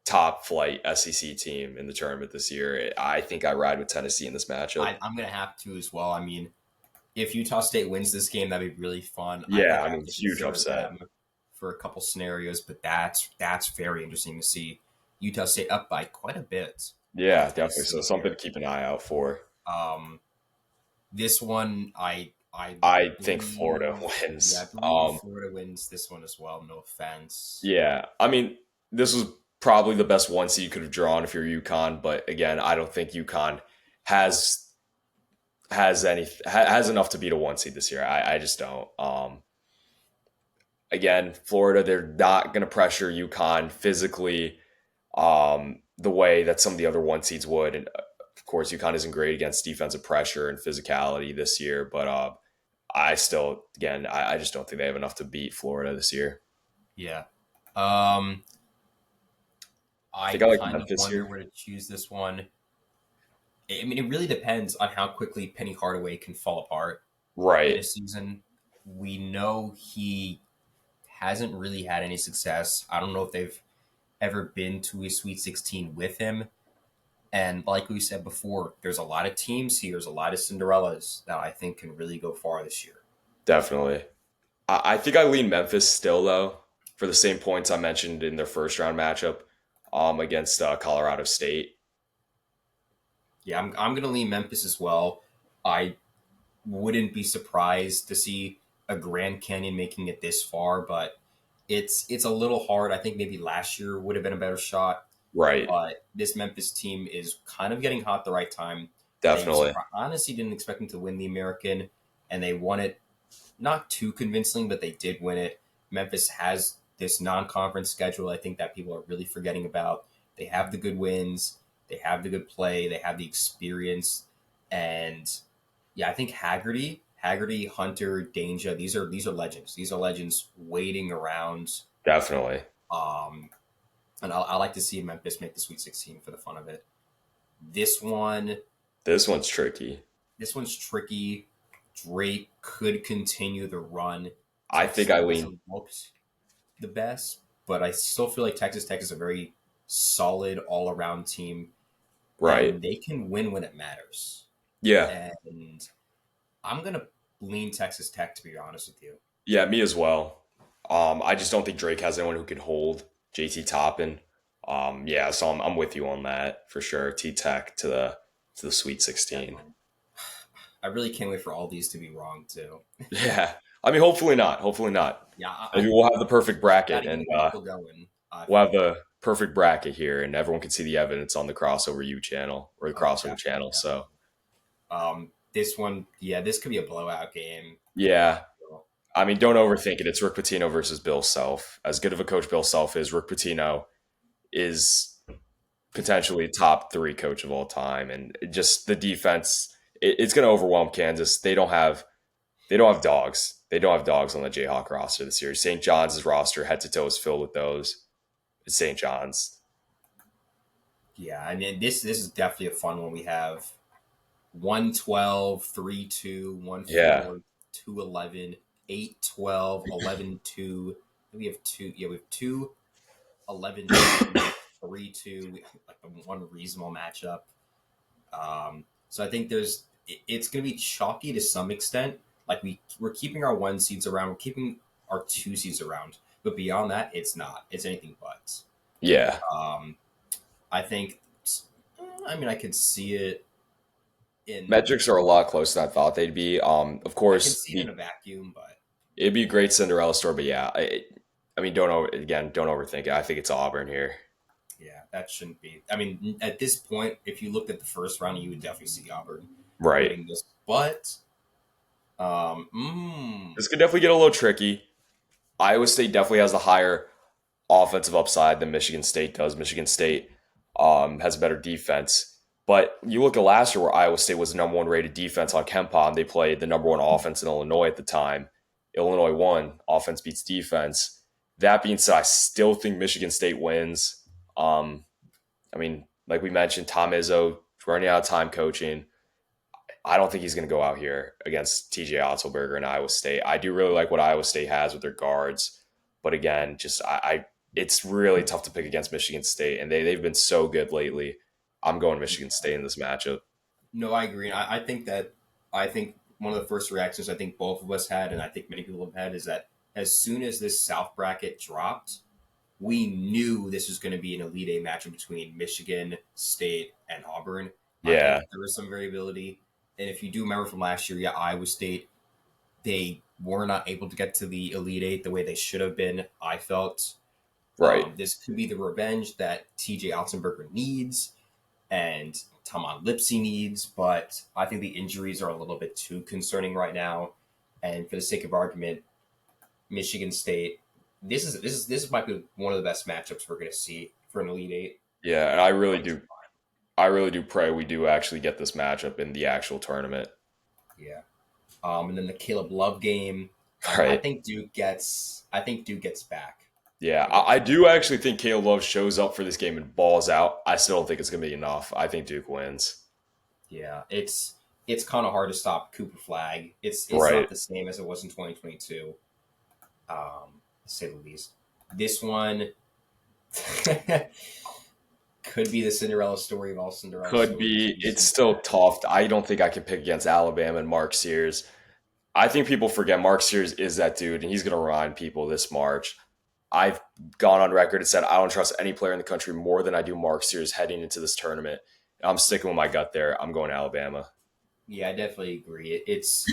[SPEAKER 1] top flight SEC team in the tournament this year. I think I ride with Tennessee in this matchup.
[SPEAKER 2] I'm going to have to as well. I mean, if Utah State wins this game, that'd be really fun. I
[SPEAKER 1] Yeah,
[SPEAKER 2] think
[SPEAKER 1] I
[SPEAKER 2] I have
[SPEAKER 1] mean,
[SPEAKER 2] to
[SPEAKER 1] huge
[SPEAKER 2] consider
[SPEAKER 1] upset.
[SPEAKER 2] them for a couple scenarios, but that's very interesting to see. Utah State up by quite a bit
[SPEAKER 1] Yeah,
[SPEAKER 2] as we
[SPEAKER 1] definitely. So
[SPEAKER 2] see
[SPEAKER 1] something to
[SPEAKER 2] here.
[SPEAKER 1] keep an eye out for.
[SPEAKER 2] Um, this one, I
[SPEAKER 1] I think Florida
[SPEAKER 2] believe, yeah, I
[SPEAKER 1] wins.
[SPEAKER 2] believe Florida wins this one as well. No offense.
[SPEAKER 1] Yeah, I mean, this was probably the best one seed you could have drawn if you're UConn, but again, I don't think UConn has has enough to beat a one seed this year. I just don't. Again, Florida, they're not going to pressure UConn physically the way that some of the other one seeds would. And of course, UConn isn't great against defensive pressure and physicality this year, but I still, again, I just don't think they have enough to beat Florida this year.
[SPEAKER 2] Yeah. Um,
[SPEAKER 1] I
[SPEAKER 2] I
[SPEAKER 1] think I like
[SPEAKER 2] kind of
[SPEAKER 1] Memphis
[SPEAKER 2] wonder
[SPEAKER 1] here.
[SPEAKER 2] where to choose this one. I mean, it really depends on how quickly Penny Hardaway can fall apart
[SPEAKER 1] Right.
[SPEAKER 2] this season. We know he hasn't really had any success. I don't know if they've ever been to a Sweet 16 with him. And like we said before, there's a lot of teams here, there's a lot of Cinderellas that I think can really go far this year.
[SPEAKER 1] Definitely. I think I lean Memphis still, though, for the same points I mentioned in their first round matchup against Colorado State.
[SPEAKER 2] Yeah, I'm going to lean Memphis as well. I wouldn't be surprised to see a Grand Canyon making it this far, but it's a little hard. I think maybe last year would have been a better shot,
[SPEAKER 1] Right.
[SPEAKER 2] but this Memphis team is kind of getting hot at the right time.
[SPEAKER 1] Definitely.
[SPEAKER 2] Honestly didn't expect them to win the American, and they won it not too convincingly, but they did win it. Memphis has this non-conference schedule. I think that people are really forgetting about. They have the good wins, they have the good play, they have the experience, and yeah, I think Haggerty, Hunter, Danger. These are legends. These are legends waiting around.
[SPEAKER 1] Definitely.
[SPEAKER 2] Um, and I like to see Memphis make the Sweet 16 for the fun of it. This one,
[SPEAKER 1] This one's tricky.
[SPEAKER 2] This one's tricky. Drake could continue the run.
[SPEAKER 1] I
[SPEAKER 2] Texas
[SPEAKER 1] think I
[SPEAKER 2] Tech
[SPEAKER 1] lean
[SPEAKER 2] hasn't looked the best, but I still feel like Texas Tech is a very solid all around team,
[SPEAKER 1] right.
[SPEAKER 2] and they can win when it matters.
[SPEAKER 1] Yeah.
[SPEAKER 2] And I'm gonna lean Texas Tech, to be honest with you.
[SPEAKER 1] Yeah, me as well. I just don't think Drake has anyone who can hold JT Toppin. Yeah, so I'm with you on that for sure. T Tech to the Sweet 16.
[SPEAKER 2] Definitely. I really can't wait for all these to be wrong too.
[SPEAKER 1] Yeah, I mean, hopefully not. Hopefully not.
[SPEAKER 2] Yeah,
[SPEAKER 1] Maybe we'll have the perfect
[SPEAKER 2] got
[SPEAKER 1] bracket,
[SPEAKER 2] to get
[SPEAKER 1] and
[SPEAKER 2] a couple going. I
[SPEAKER 1] we'll have
[SPEAKER 2] feel.
[SPEAKER 1] the perfect bracket here, and everyone can see the evidence on the Crossover U channel or the
[SPEAKER 2] Oh,
[SPEAKER 1] Crossover
[SPEAKER 2] definitely,
[SPEAKER 1] channel. So
[SPEAKER 2] definitely. This one, yeah, this could be a blowout game. I
[SPEAKER 1] yeah,
[SPEAKER 2] feel.
[SPEAKER 1] I mean, don't
[SPEAKER 2] Um,
[SPEAKER 1] overthink it. It's Rick Pitino versus Bill Self. As good of a coach Bill Self is, Rick Pitino is potentially top three coach of all time, and just the defense, it's going to overwhelm Kansas. They don't have dogs. They don't have dogs on the Jayhawk roster this year. St. John's roster head to toe is filled with those. It's St. John's.
[SPEAKER 2] yeah, I mean, this is definitely a fun one. We have 112, 3-2, one
[SPEAKER 1] Yeah,
[SPEAKER 2] 4, 2-11, 8-12, 11-2. We have two. Yeah, we have 2-11-2, 3-2. Like the one reasonable matchup. So I think it's going to be chalky to some extent. Like we're keeping our one seeds around, we're keeping our two seeds around, but beyond that, it's not. It's anything but.
[SPEAKER 1] yeah.
[SPEAKER 2] Um, I think. I mean, I could see it in.
[SPEAKER 1] Metrics are a lot closer than I thought they'd be. Of
[SPEAKER 2] I can
[SPEAKER 1] course,
[SPEAKER 2] see it in a vacuum, but
[SPEAKER 1] it'd be a great Cinderella story, but yeah, I mean, don't overthink it. I think it's Auburn here.
[SPEAKER 2] yeah, that shouldn't be. I mean, at this point, if you looked at the first round, you would definitely see Auburn
[SPEAKER 1] Right.
[SPEAKER 2] winning this. But
[SPEAKER 1] This could definitely get a little tricky. Iowa State definitely has the higher offensive upside than Michigan State does. Michigan State has a better defense. But you look at last year where Iowa State was the number one rated defense on KenPom. They played the number one offense in Illinois at the time. Illinois won. Offense beats defense. That being said, I still think Michigan State wins. I mean, like we mentioned, Tom Izzo running out of time coaching. I don't think he's going to go out here against TJ Otzelberger and Iowa State. I do really like what Iowa State has with their guards, but again, just it's really tough to pick against Michigan State, and they've been so good lately. I'm going Michigan State in this matchup.
[SPEAKER 2] no, I agree. I think one of the first reactions I think both of us had, and I think many people have had, is that as soon as this South bracket dropped, we knew this was going to be an Elite Eight matchup between Michigan State and Auburn. I think
[SPEAKER 1] Yeah,
[SPEAKER 2] there was some variability, and if you do remember from last year, yeah, Iowa State, they were not able to get to the Elite Eight the way they should have been. I felt
[SPEAKER 1] right.
[SPEAKER 2] this could be the revenge that T.J. Otzenberger needs and Taman Lipsy needs, but I think the injuries are a little bit too concerning right now. And for the sake of argument, Michigan State, this might be one of the best matchups we're going to see for an Elite Eight.
[SPEAKER 1] Yeah, and I really do pray we do actually get this matchup in the actual tournament.
[SPEAKER 2] Yeah. And then the Caleb Love game,
[SPEAKER 1] Right.
[SPEAKER 2] I think Duke gets back
[SPEAKER 1] Yeah, I
[SPEAKER 2] against
[SPEAKER 1] do actually think Caleb Love shows up for this game and balls out. I still don't think it's going to be enough. I think Duke wins.
[SPEAKER 2] Yeah, it's kind of hard to stop Cooper Flag. It's
[SPEAKER 1] Right.
[SPEAKER 2] not the same as it was in 2022, to say the least. This one could be the Cinderella story of all Cinderella
[SPEAKER 1] Could
[SPEAKER 2] stories.
[SPEAKER 1] be.
[SPEAKER 2] We just
[SPEAKER 1] It's
[SPEAKER 2] need
[SPEAKER 1] still
[SPEAKER 2] that.
[SPEAKER 1] tough. I don't think I can pick against Alabama and Mark Sears. I think people forget Mark Sears is that dude, and he's going to remind people this March. I've gone on record and said I don't trust any player in the country more than I do Mark Sears heading into this tournament. I'm sticking with my gut there. I'm going Alabama.
[SPEAKER 2] Yeah, I definitely agree. It's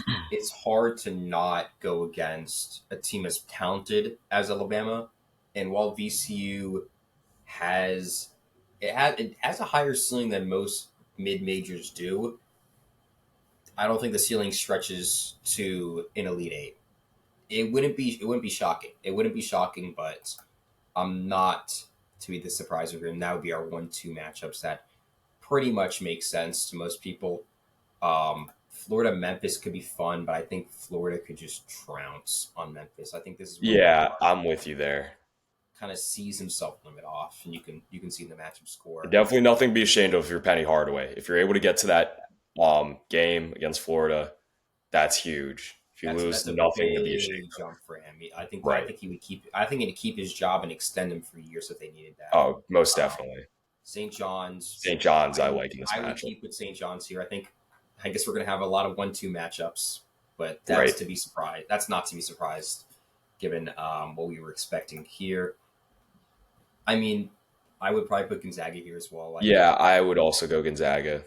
[SPEAKER 2] hard to not go against a team as talented as Alabama, and while VCU has it has a higher ceiling than most mid majors do, I don't think the ceiling stretches to an Elite Eight. It wouldn't be shocking. It wouldn't be shocking, but I'm not to be the surprise of him. That would be our 1-2 matchups that pretty much make sense to most people. Florida Memphis could be fun, but I think Florida could just trounce on Memphis. I think this is where
[SPEAKER 1] Yeah,
[SPEAKER 2] Lamar
[SPEAKER 1] I'm with you there.
[SPEAKER 2] kind of sees himself limit off, and you can see the matchup score.
[SPEAKER 1] Definitely nothing to be ashamed of if you're Penny Hardaway. If you're able to get to that game against Florida, that's huge. If you lose,
[SPEAKER 2] That's a
[SPEAKER 1] nothing to be ashamed
[SPEAKER 2] big jump for him.
[SPEAKER 1] of.
[SPEAKER 2] I
[SPEAKER 1] Right.
[SPEAKER 2] think he would keep. I think he'd keep his job and extend him for years if they needed that.
[SPEAKER 1] Oh, most
[SPEAKER 2] Um,
[SPEAKER 1] definitely.
[SPEAKER 2] St. John's,
[SPEAKER 1] St. John's, I
[SPEAKER 2] I would
[SPEAKER 1] like in this
[SPEAKER 2] I would
[SPEAKER 1] matchup.
[SPEAKER 2] keep with St. John's here. I guess we're gonna have a lot of 1-2 matchups, but that's
[SPEAKER 1] Right.
[SPEAKER 2] to be surprised. That's not to be surprised, given what we were expecting here. I mean, I would probably put Gonzaga here as well. I don't
[SPEAKER 1] Yeah,
[SPEAKER 2] think we're
[SPEAKER 1] I
[SPEAKER 2] gonna
[SPEAKER 1] would
[SPEAKER 2] get
[SPEAKER 1] also go Gonzaga.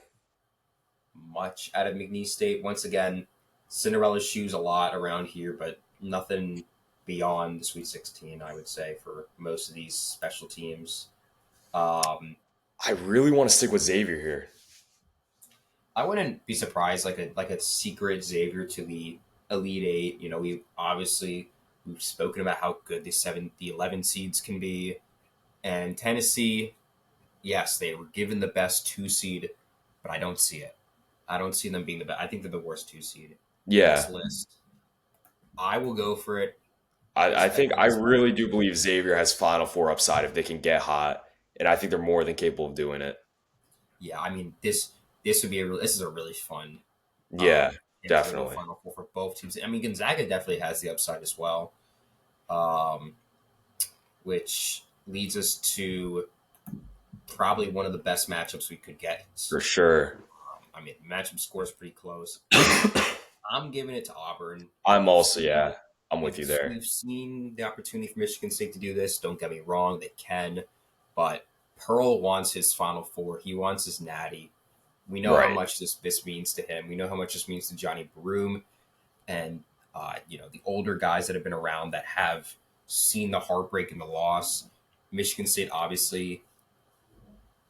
[SPEAKER 2] much out of McNeese State. Once again, Cinderella shoes a lot around here, but nothing beyond the Sweet 16, I would say, for most of these special teams. Um,
[SPEAKER 1] I really want to stick with Xavier here.
[SPEAKER 2] I wouldn't be surprised like a secret Xavier to the Elite Eight. We've spoken about how good the 11 seeds can be, and Tennessee, yes, they were given the best 2 seed, but I don't see it. I don't see them being the best. I think they're the worst 2 seed in this
[SPEAKER 1] Yeah,
[SPEAKER 2] list. I will go for it.
[SPEAKER 1] I think I
[SPEAKER 2] Respect
[SPEAKER 1] really
[SPEAKER 2] them
[SPEAKER 1] do
[SPEAKER 2] too.
[SPEAKER 1] believe Xavier has Final Four upside if they can get hot, and I think they're more than capable of doing it.
[SPEAKER 2] Yeah, I mean this would be this is a really fun
[SPEAKER 1] Yeah,
[SPEAKER 2] NCAA
[SPEAKER 1] definitely.
[SPEAKER 2] Final Four for both teams. I mean Gonzaga definitely has the upside as well, um, which leads us to probably one of the best matchups we could get.
[SPEAKER 1] For sure.
[SPEAKER 2] I mean, the matchup score is pretty close. I'm giving it to Auburn.
[SPEAKER 1] I'm
[SPEAKER 2] We've
[SPEAKER 1] also,
[SPEAKER 2] seen
[SPEAKER 1] yeah, I'm with you there.
[SPEAKER 2] we've seen the opportunity for Michigan State to do this. Don't get me wrong, they can, but Pearl wants his Final Four. He wants his Natty. We know how
[SPEAKER 1] Right.
[SPEAKER 2] much this means to him. We know how much this means to Johnny Broom and the older guys that have been around that have seen the heartbreak and the loss. Michigan State, obviously,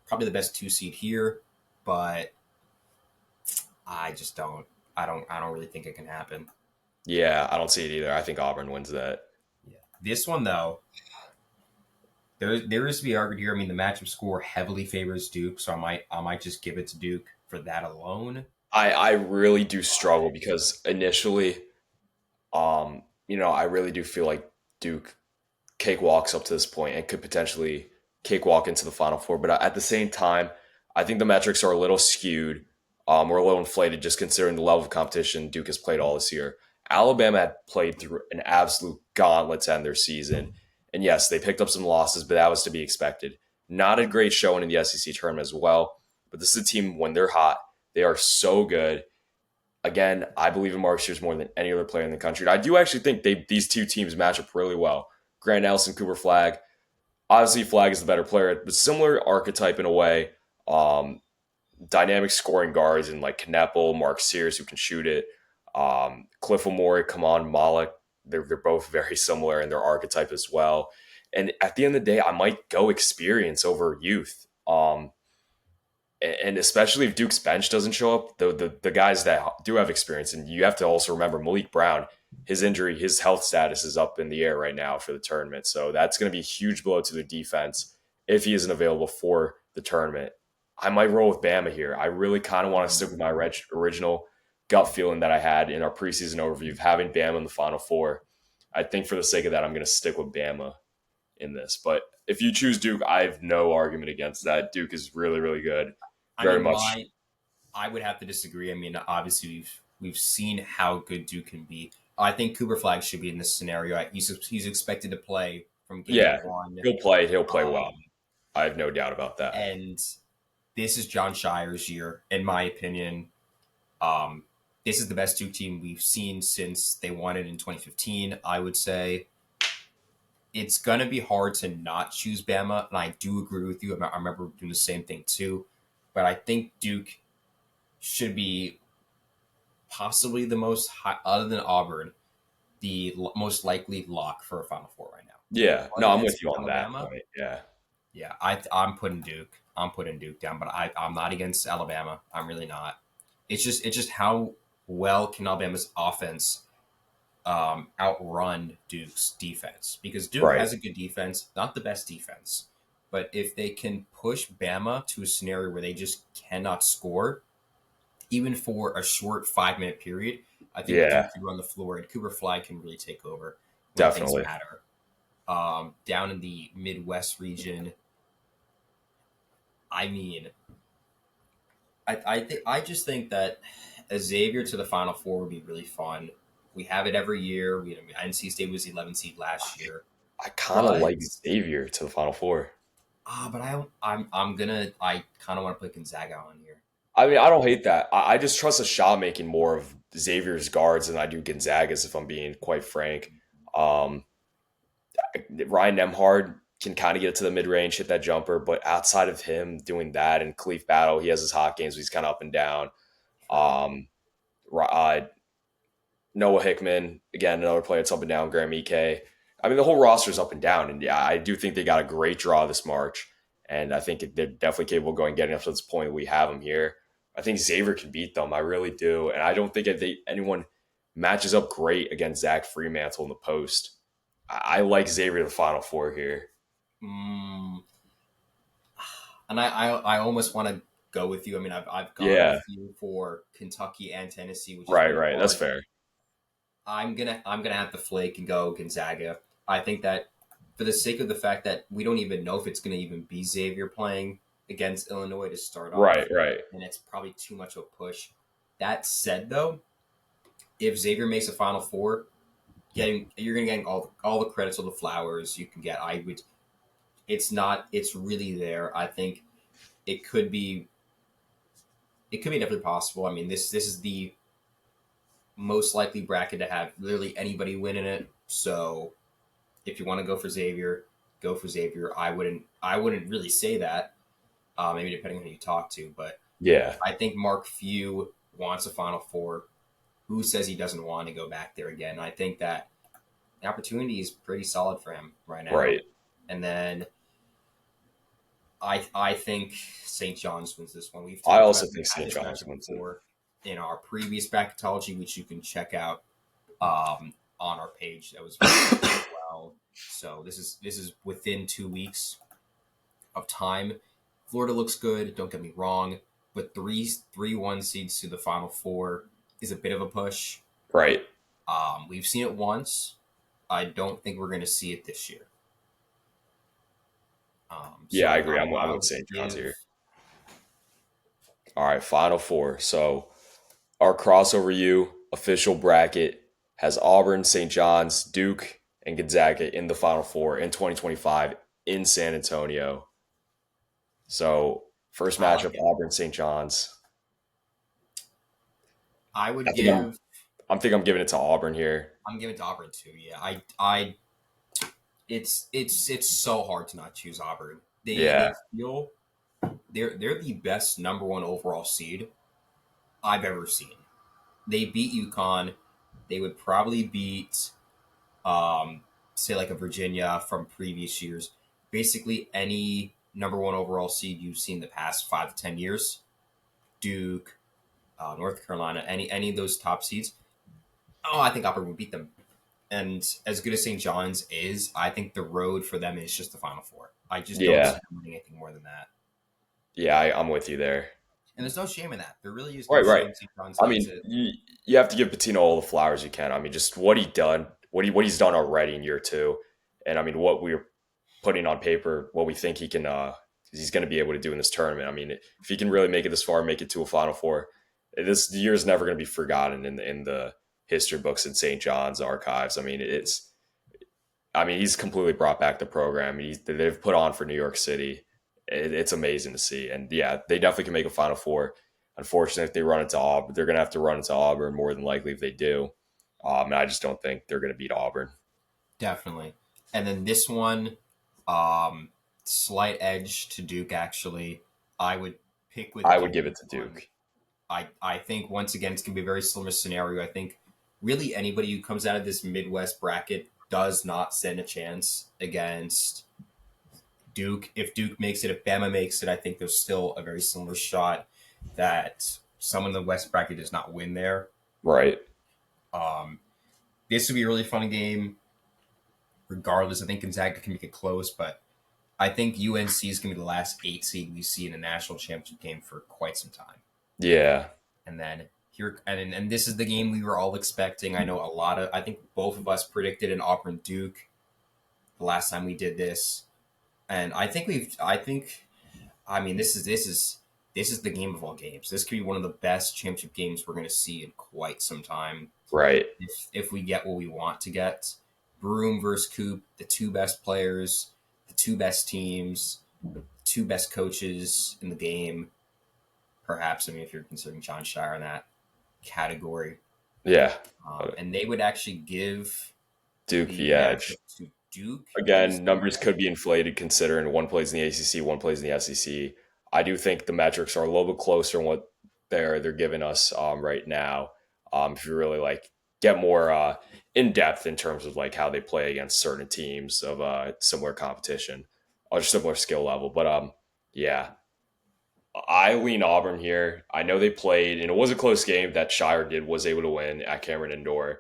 [SPEAKER 2] probably the best 2 seed here, but I just don't. I don't really think it can happen.
[SPEAKER 1] Yeah, I don't see it either. I think Auburn wins that.
[SPEAKER 2] Yeah. This one though, there is to be argued here. I mean, the matchup score heavily favors Duke, so I might just give it to Duke for that alone.
[SPEAKER 1] I really do struggle
[SPEAKER 2] But
[SPEAKER 1] because initially, I really do feel like Duke cakewalks up to this point and could potentially cakewalk into the Final Four. But at the same time, I think the metrics are a little skewed. We're a little inflated just considering the level of competition Duke has played all this year. Alabama had played through an absolute gauntlet to end their season. And yes, they picked up some losses, but that was to be expected. Not a great showing in the SEC tournament as well. But this is a team, when they're hot, they are so good. Again, I believe in Mark Sears more than any other player in the country. And I do actually think these two teams match up really well. Grant Nelson, Cooper Flag. Obviously, Flag is the better player, but similar archetype in a way. Um, Dynamic scoring guards in like Kneppel, Mark Sears, who can shoot it. Cliff O'More, come on, Malik. They're both very similar in their archetype as well. And at the end of the day, I might go experience over youth. And especially if Duke's bench doesn't show up, the guys that do have experience, and you have to also remember Malik Brown, his injury, his health status is up in the air right now for the tournament. So that's going to be a huge blow to the defense if he isn't available for the tournament. I might roll with Bama here. I really kind of want to stick with my original gut feeling that I had in our preseason overview of having Bama in the Final Four. I think for the sake of that, I'm going to stick with Bama in this. But if you choose Duke, I have no argument against that. Duke is really, really good.
[SPEAKER 2] I
[SPEAKER 1] Very
[SPEAKER 2] mean,
[SPEAKER 1] much.
[SPEAKER 2] I would have to disagree. I mean, obviously we've seen how good Duke can be. I think Cooper Flag should be in this scenario. He's expected to play from game
[SPEAKER 1] Yeah,
[SPEAKER 2] one,
[SPEAKER 1] he'll play. He'll play well.
[SPEAKER 2] um,
[SPEAKER 1] I have no doubt about that.
[SPEAKER 2] and this is John Shire's year, in my opinion. Um, this is the best Duke team we've seen since they won it in 2015. I would say it's gonna be hard to not choose Bama, and I do agree with you. I remember doing the same thing too, but I think Duke should be possibly the most high, other than Auburn, the most likely lock for a Final Four right now.
[SPEAKER 1] Yeah,
[SPEAKER 2] But
[SPEAKER 1] no, I'm
[SPEAKER 2] against
[SPEAKER 1] with you on that
[SPEAKER 2] Alabama,
[SPEAKER 1] point. Yeah,
[SPEAKER 2] yeah, I'm putting Duke. I'm putting Duke down, but I'm not against Alabama. I'm really not. It's just how well can Alabama's offense outrun Duke's defense, because Duke
[SPEAKER 1] right.
[SPEAKER 2] has a good defense, not the best defense, but if they can push Bama to a scenario where they just cannot score, even for a short 5 minute period, I think
[SPEAKER 1] Yeah,
[SPEAKER 2] Duke can run the floor and Cooper Flag can really take over when things
[SPEAKER 1] definitely.
[SPEAKER 2] matter. Down in the Midwest region, I mean, I just think that a Xavier to the Final Four would be really fun. We have it every year. NC State was the 11 seed last year,
[SPEAKER 1] I kind of
[SPEAKER 2] but
[SPEAKER 1] like Xavier to the Final Four.
[SPEAKER 2] but I kind of want to put Gonzaga on here.
[SPEAKER 1] I mean,
[SPEAKER 2] I
[SPEAKER 1] I don't hate that. I just trust the shot making more of Xavier's guards than I do Gonzaga's, if I'm being quite frank. Um, Ryan Nemhard can kind of get it to the mid range, hit that jumper, but outside of him doing that and Khalif Battle, he has his hot games. He's kind of up and down.
[SPEAKER 2] True.
[SPEAKER 1] Um, Noah Hickman, again, another player that's up and down. Graham Ike. I mean, the whole roster's up and down, and yeah, I do think they got a great draw this March, and I think they're definitely capable of going getting up to this point. We have them here. I think Xavier can beat them. I really do, and I don't think anyone matches up great against Zach Fremantle in the post. I like Xavier the Final Four here.
[SPEAKER 2] Mm, and I almost want to go with you. I mean, I've gone
[SPEAKER 1] Yeah,
[SPEAKER 2] with you for Kentucky and Tennessee, which is
[SPEAKER 1] right,
[SPEAKER 2] really
[SPEAKER 1] right. That's
[SPEAKER 2] hard.
[SPEAKER 1] fair.
[SPEAKER 2] I'm gonna have to flake and go Gonzaga. I think that for the sake of the fact that we don't even know if it's gonna even be Xavier playing against Illinois to start off,
[SPEAKER 1] Right, right.
[SPEAKER 2] and it's probably too much of a push. That said, though, if Xavier makes a Final Four, you're gonna get all the credits, all the flowers you can get. I would. It's not. It's really there. I think it could be. It could be definitely possible. I mean, this is the most likely bracket to have literally anybody win in it. So if you want to go for Xavier, go for Xavier. I wouldn't really say that. Maybe depending on who you talk to, but
[SPEAKER 1] Yeah,
[SPEAKER 2] I think Mark Few wants a Final Four. Who says he doesn't want to go back there again? I think that the opportunity is pretty solid for him right now.
[SPEAKER 1] right.
[SPEAKER 2] And then I think St. John's wins this one. We've
[SPEAKER 1] I
[SPEAKER 2] talked
[SPEAKER 1] also
[SPEAKER 2] about we
[SPEAKER 1] think
[SPEAKER 2] had
[SPEAKER 1] St.
[SPEAKER 2] this
[SPEAKER 1] John's
[SPEAKER 2] matchup
[SPEAKER 1] wins it.
[SPEAKER 2] before in our previous bracketology, which you can check out on our page. That was very well. So this is within 2 weeks of time. Florida looks good. Don't get me wrong, but three one seeds to the Final Four is a bit of a push.
[SPEAKER 1] Right.
[SPEAKER 2] We've seen it once. I don't think we're going to see it this year.
[SPEAKER 1] Yeah, I
[SPEAKER 2] So
[SPEAKER 1] agree. I'm
[SPEAKER 2] I
[SPEAKER 1] with
[SPEAKER 2] would
[SPEAKER 1] St. John's
[SPEAKER 2] give.
[SPEAKER 1] here. All right, Final Four. So our crossover U official bracket has Auburn, St. John's, Duke, and Gonzaga in the Final Four in 2025 in San Antonio. So first
[SPEAKER 2] I like
[SPEAKER 1] matchup,
[SPEAKER 2] it.
[SPEAKER 1] Auburn, St. John's.
[SPEAKER 2] I would
[SPEAKER 1] I think I'm
[SPEAKER 2] give.
[SPEAKER 1] I'm think I'm giving it to Auburn here.
[SPEAKER 2] I'm giving to Auburn too. Yeah, I. It's so hard to not choose Auburn. They
[SPEAKER 1] Yeah,
[SPEAKER 2] feel they're the best number one overall seed I've ever seen. They beat UConn. They would probably beat, say, like a Virginia from previous years. Basically, any number one overall seed you've seen the past 5 to 10 years. Duke, North Carolina, any of those top seeds. Oh, I think Auburn would beat them. And as good as St. John's is, I think the road for them is just the Final Four. I just don't see
[SPEAKER 1] yeah,
[SPEAKER 2] them winning anything more than that.
[SPEAKER 1] yeah. I'm with you there.
[SPEAKER 2] And there's no shame in that. There really is no
[SPEAKER 1] Right, right.
[SPEAKER 2] shame. St. John's
[SPEAKER 1] I
[SPEAKER 2] gets
[SPEAKER 1] mean,
[SPEAKER 2] it.
[SPEAKER 1] you have to give Patino all the flowers you can. I mean, just what he done, what he's done already in year two, and I mean what we're putting on paper, what we think he's going to be able to do in this tournament. I mean, if he can really make it this far, make it to a Final Four, this year is never going to be forgotten in the history books in St. John's archives. I mean, he's completely brought back the program. They've put on for New York City. It's amazing to see, and yeah, they definitely can make a Final Four. Unfortunately, if they run into Auburn, they're going to have to run into Auburn more than likely if they do. And I just don't think they're going to beat Auburn.
[SPEAKER 2] Definitely. And then this one, um, slight edge to Duke, actually. I would pick with
[SPEAKER 1] I would
[SPEAKER 2] Duke
[SPEAKER 1] give
[SPEAKER 2] in
[SPEAKER 1] it
[SPEAKER 2] this
[SPEAKER 1] to
[SPEAKER 2] one.
[SPEAKER 1] Duke.
[SPEAKER 2] I think, once again, it's going to be a very similar scenario. I think really anybody who comes out of this Midwest bracket does not stand a chance against Duke. If Duke makes it, if Bama makes it, I think there's still a very similar shot that someone in the West bracket does not win there.
[SPEAKER 1] Right.
[SPEAKER 2] Um, this would be a really fun game, regardless. I think Gonzaga can make it close, but I think UNC is going to be the last 8 seed we see in a national championship game for quite some time.
[SPEAKER 1] Yeah.
[SPEAKER 2] And then here, and this is the game we were all expecting. I know I think both of us predicted an Auburn Duke the last time we did this, and I think I mean, this is this is the game of all games. This could be one of the best championship games we're going to see in quite some time.
[SPEAKER 1] Right.
[SPEAKER 2] If we get what we want to get, Broom versus Coop, the two best players, the two best teams, the two best coaches in the game. Perhaps, I mean, if you're considering John Shire in that category,
[SPEAKER 1] Yeah.
[SPEAKER 2] and they would actually give
[SPEAKER 1] Duke
[SPEAKER 2] the
[SPEAKER 1] the edge.
[SPEAKER 2] matchup to Duke in this
[SPEAKER 1] Again,
[SPEAKER 2] game,
[SPEAKER 1] numbers could be inflated considering one plays in the ACC, one plays in the SEC. I do think the metrics are a little bit closer than what they're giving us right now. If you really like get more in depth in terms of like how they play against certain teams of similar competition or similar skill level, but yeah, I lean Auburn here. I know they played, and it was a close game that Shire did was able to win at Cameron Indoor.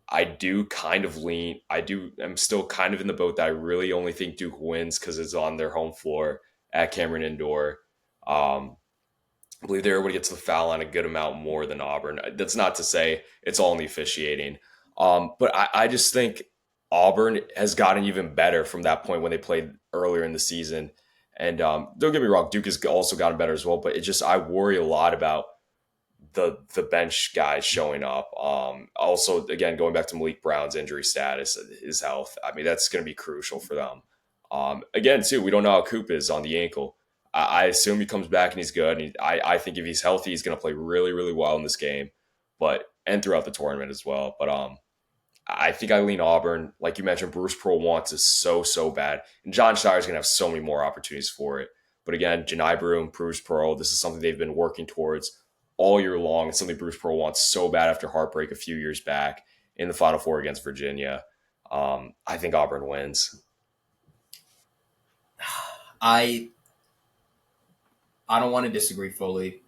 [SPEAKER 1] I do kind of lean. I'm still kind of in the boat that I really only think Duke wins because it's on their home floor at Cameron Indoor. Um, I believe they're able to get to the foul line a good amount more than Auburn. That's not to say it's all in the officiating. But I just think Auburn has gotten even better from that point when they played earlier in the season. And don't get me wrong, Duke has also gotten better as well. But it just I worry a lot about the bench guys showing up. Also, again, going back to Malik Brown's injury status, his health. I mean, that's going to be crucial for them. Again, too, we don't know how Coop is on the ankle. I assume he comes back and he's good. And I think if he's healthy, he's going to play really, really well in this game, but and throughout the tournament as well. But I think I lean Auburn. Like you mentioned, Bruce Pearl wants it so bad, and John Shire's going to have so many more opportunities for it. But again, Janai Broom, Bruce Pearl, this is something they've been working towards all year long. It's something Bruce Pearl wants so bad after heartbreak a few years back in the Final Four against Virginia. I think Auburn wins.
[SPEAKER 2] I I don't want to disagree fully.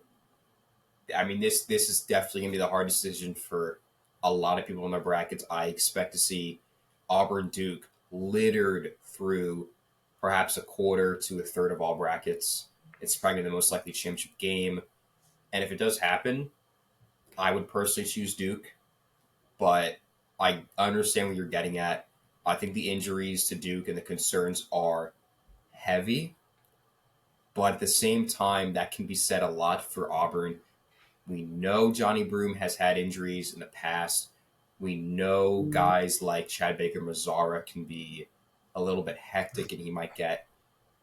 [SPEAKER 2] I mean, this is definitely gonna be the hard decision for a lot of people in their brackets. I expect to see Auburn Duke littered through perhaps a quarter to a third of all brackets. It's probably the most likely championship game, and if it does happen, I would personally choose Duke. But I understand what you're getting at. I think the injuries to Duke and the concerns are heavy, but at the same time, that can be said a lot for Auburn. We know Johnny Broom has had injuries in the past. We know guys like Chad Baker Mazzara can be a little bit hectic and he might get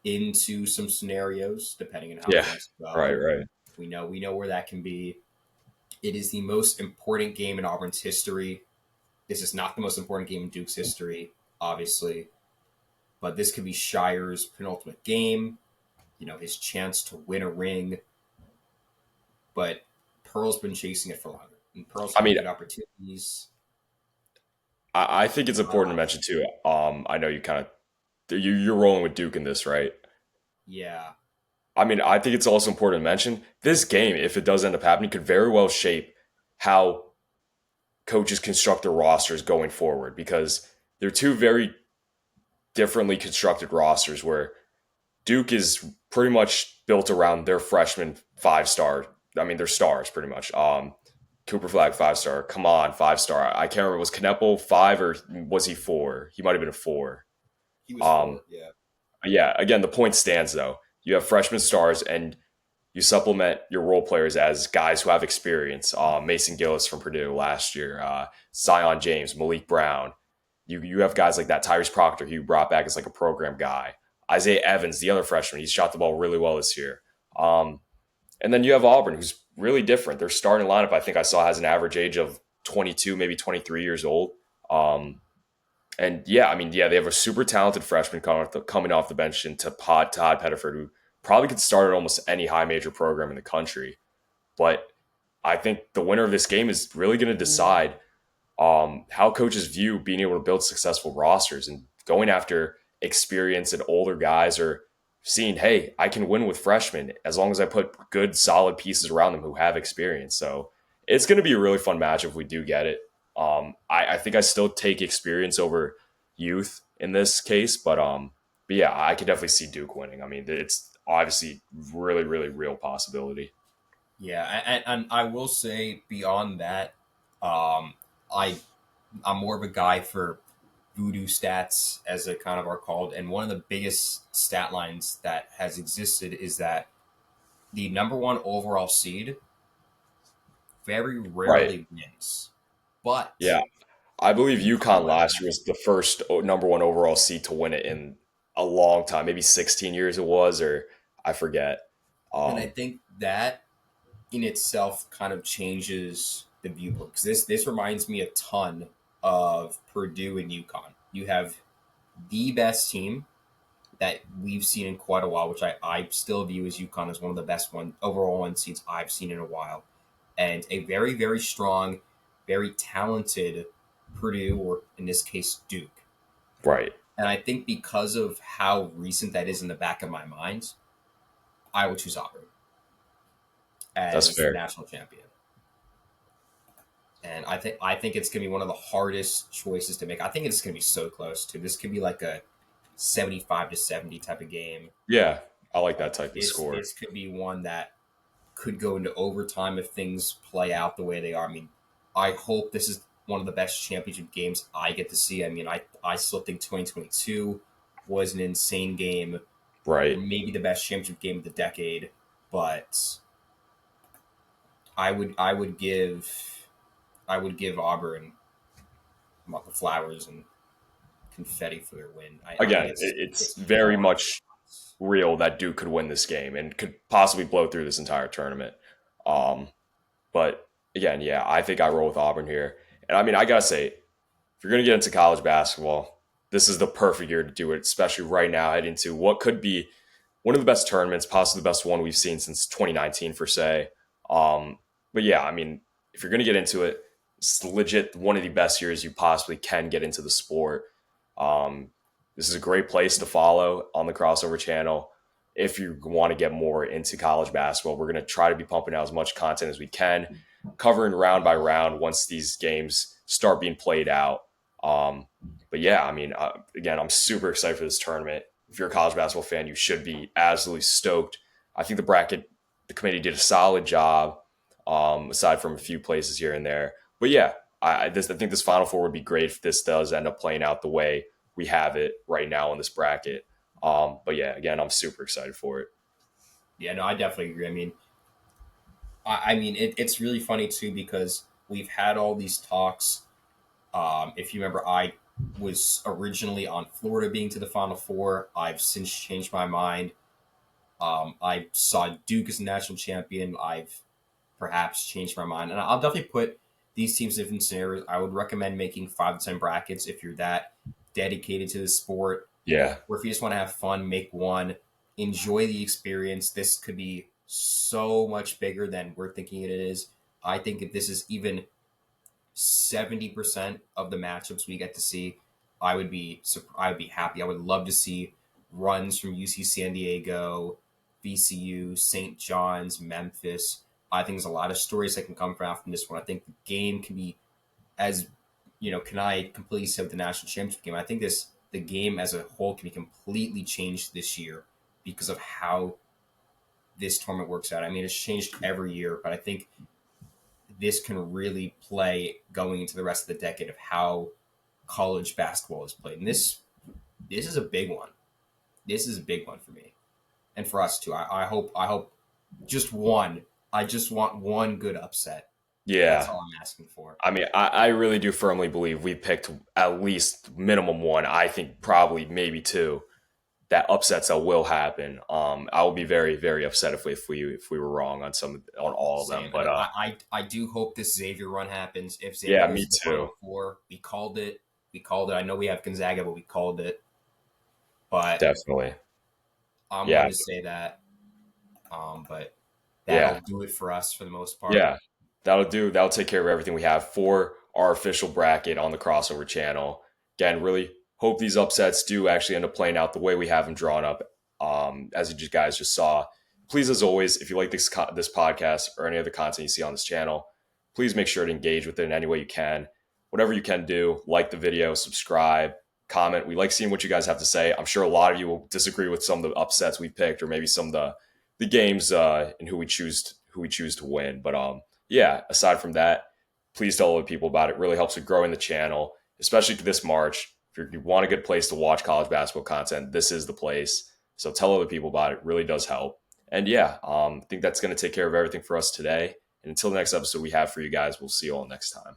[SPEAKER 2] into some scenarios depending on how
[SPEAKER 1] Yeah,
[SPEAKER 2] things
[SPEAKER 1] right,
[SPEAKER 2] go.
[SPEAKER 1] right.
[SPEAKER 2] We know where that can be. It is the most important game in Auburn's history. This is not the most important game in Duke's history, obviously, but this could be Shire's penultimate game. His chance to win a ring. But Pearl's been chasing it for longer, and Pearl's
[SPEAKER 1] I
[SPEAKER 2] had
[SPEAKER 1] mean,
[SPEAKER 2] good opportunities.
[SPEAKER 1] I think it's important to
[SPEAKER 2] Uh,
[SPEAKER 1] mention too. I know you kind of you're rolling with Duke in this, right?
[SPEAKER 2] yeah,
[SPEAKER 1] I mean, I think it's also important to mention this game, if it does end up happening, could very well shape how coaches construct their rosters going forward because they're two very differently constructed rosters where Duke is pretty much built around their freshman 5 star. I mean, they're stars pretty much. Cooper Flag 5 star. Come on, 5 star. I can't remember. Was Kneppel 5 or was he 4? He might have been a 4.
[SPEAKER 2] he was
[SPEAKER 1] Um,
[SPEAKER 2] four. Yeah,
[SPEAKER 1] yeah. Again, the point stands though. You have freshman stars and you supplement your role players as guys who have experience. Mason Gillis from Purdue last year, Zion James, Malik Brown. You have guys like that. Tyrese Proctor, who you brought back as like a program guy. Isaiah Evans, the other freshman, he's shot the ball really well this year. And then you have Auburn, who's really different. Their starting lineup, I think I saw, has an average age of 22, maybe 23 years old. And yeah, I mean, yeah, they have a super talented freshman coming off the bench into Todd Pettiford, who probably could start at almost any high major program in the country. But I think the winner of this game is really going to decide how coaches view being able to build successful rosters and going after experienced and older guys or seeing, hey, I can win with freshmen as long as I put good, solid pieces around them who have experience. So it's going to be a really fun match if we do get it. I think I still take experience over youth in this case, but yeah, I could definitely see Duke winning. I mean, it's obviously really, really real possibility.
[SPEAKER 2] yeah, and I will say beyond that, um, I I'm more of a guy for voodoo stats, as they kind of are called, and one of the biggest stat lines that has existed is that the number one overall seed very
[SPEAKER 1] Right.
[SPEAKER 2] rarely wins. But
[SPEAKER 1] Yeah. I believe
[SPEAKER 2] UConn
[SPEAKER 1] UConn
[SPEAKER 2] went
[SPEAKER 1] last
[SPEAKER 2] back.
[SPEAKER 1] year was the first number one overall seed to win it in a long time, maybe 16 years it was, or I forget.
[SPEAKER 2] And I
[SPEAKER 1] Um,
[SPEAKER 2] think that in itself kind of changes the viewpoint because this reminds me a ton of Purdue and UConn. You have the best team that we've seen in quite a while, which I still view as UConn as one of the best overall one seeds I've seen in a while, and a very very strong, very talented Purdue, or in this case Duke.
[SPEAKER 1] right.
[SPEAKER 2] And I think because of how recent that is in the back of my mind, I would choose Auburn
[SPEAKER 1] That's
[SPEAKER 2] as the
[SPEAKER 1] fair.
[SPEAKER 2] national champion. And I think it's gonna be one of the hardest choices to make. I think it's gonna be so close too. This could be like a 75-70 type of game.
[SPEAKER 1] Yeah. I like that type of score.
[SPEAKER 2] This could be one that could go into overtime if things play out the way they are. I mean, I hope this is one of the best championship games I get to see. I mean, I still think 2022 was an insane game,
[SPEAKER 1] Right.
[SPEAKER 2] maybe the best championship game of the decade. But I would give Auburn the flowers and confetti for their win. I think
[SPEAKER 1] Again,
[SPEAKER 2] it's
[SPEAKER 1] it's very
[SPEAKER 2] far.
[SPEAKER 1] much real that Duke could win this game and could possibly blow through this entire tournament. Um, but again, yeah, I think I roll with Auburn here. And I mean, I gotta say, if you're gonna get into college basketball, this is the perfect year to do it, especially right now, heading into what could be one of the best tournaments, possibly the best one we've seen since 2019, for say. Um, but yeah, I mean, if you're gonna get into it, it's legit one of the best years you possibly can get into the sport. Um, this is a great place to follow on the Crossover channel. If you want to get more into college basketball, we're going to try to be pumping out as much content as we can, covering round by round once these games start being played out. Um, but yeah, I mean, again, I'm super excited for this tournament. If you're a college basketball fan, you should be absolutely stoked. I think the committee did a solid job, aside from a few places here and there. But yeah, I think this Final Four would be great if this does end up playing out the way we have it right now in this bracket. But yeah, again, I'm super excited for it.
[SPEAKER 2] Yeah, no, I definitely agree. I mean, it's really funny too because we've had all these talks. If you remember, I was originally on Florida being to the Final Four. I've since changed my mind. I saw Duke as a national champion. I've perhaps changed my mind, and I'll definitely put these teams in different scenarios. I would recommend making 5 to 10 brackets if you're that dedicated to the sport,
[SPEAKER 1] Yeah,
[SPEAKER 2] or if you just want to have fun, make one, enjoy the experience. This could be so much bigger than we're thinking it is. I think if this is even 70% of the matchups we get to see, I would be happy. I would love to see runs from UC San Diego, VCU, St. John's, Memphis. I think there's a lot of stories that can come from this one. I think the game can be as can I completely say with the national championship game? I think the game as a whole can be completely changed this year because of how this tournament works out. I mean, it's changed every year, but I think this can really play going into the rest of the decade of how college basketball is played. And this is a big one. This is a big one for me and for us too. I hope just one. I just want one good upset. That's
[SPEAKER 1] yeah.
[SPEAKER 2] all I'm asking for.
[SPEAKER 1] I mean, I really do firmly believe we picked at least minimum one. I think probably maybe two that upsets that will happen. I will be very very upset if we were wrong on on all of them.
[SPEAKER 2] Same. And
[SPEAKER 1] But
[SPEAKER 2] I do hope this Xavier run happens. If Xavier
[SPEAKER 1] yeah,
[SPEAKER 2] goes
[SPEAKER 1] me
[SPEAKER 2] to the
[SPEAKER 1] too.
[SPEAKER 2] Final Four, we called it. We called it. I know we have Gonzaga, but we called it. But
[SPEAKER 1] Definitely.
[SPEAKER 2] I'm
[SPEAKER 1] Yeah,
[SPEAKER 2] going to say that. But
[SPEAKER 1] yeah.
[SPEAKER 2] that'll do it for us for the most part.
[SPEAKER 1] Yeah, that'll do. That'll take care of everything we have for our official bracket on the crossover channel. Again, really hope these upsets do actually end up playing out the way we have them drawn up. As you guys just saw. Please, as always, if you like this podcast or any other content you see on this channel, please make sure to engage with it in any way you can. Whatever you can do, like the video, subscribe, comment. We like seeing what you guys have to say. I'm sure a lot of you will disagree with some of the upsets we picked, or maybe some of the games and who we choose to win. But yeah, aside from that, please tell other people about it. Really helps with growing the channel, especially this March. If you want a good place to watch college basketball content, this is the place. So tell other people about it. Really does help. And yeah, I think that's going to take care of everything for us today. And until the next episode we have for you guys, we'll see you all next time.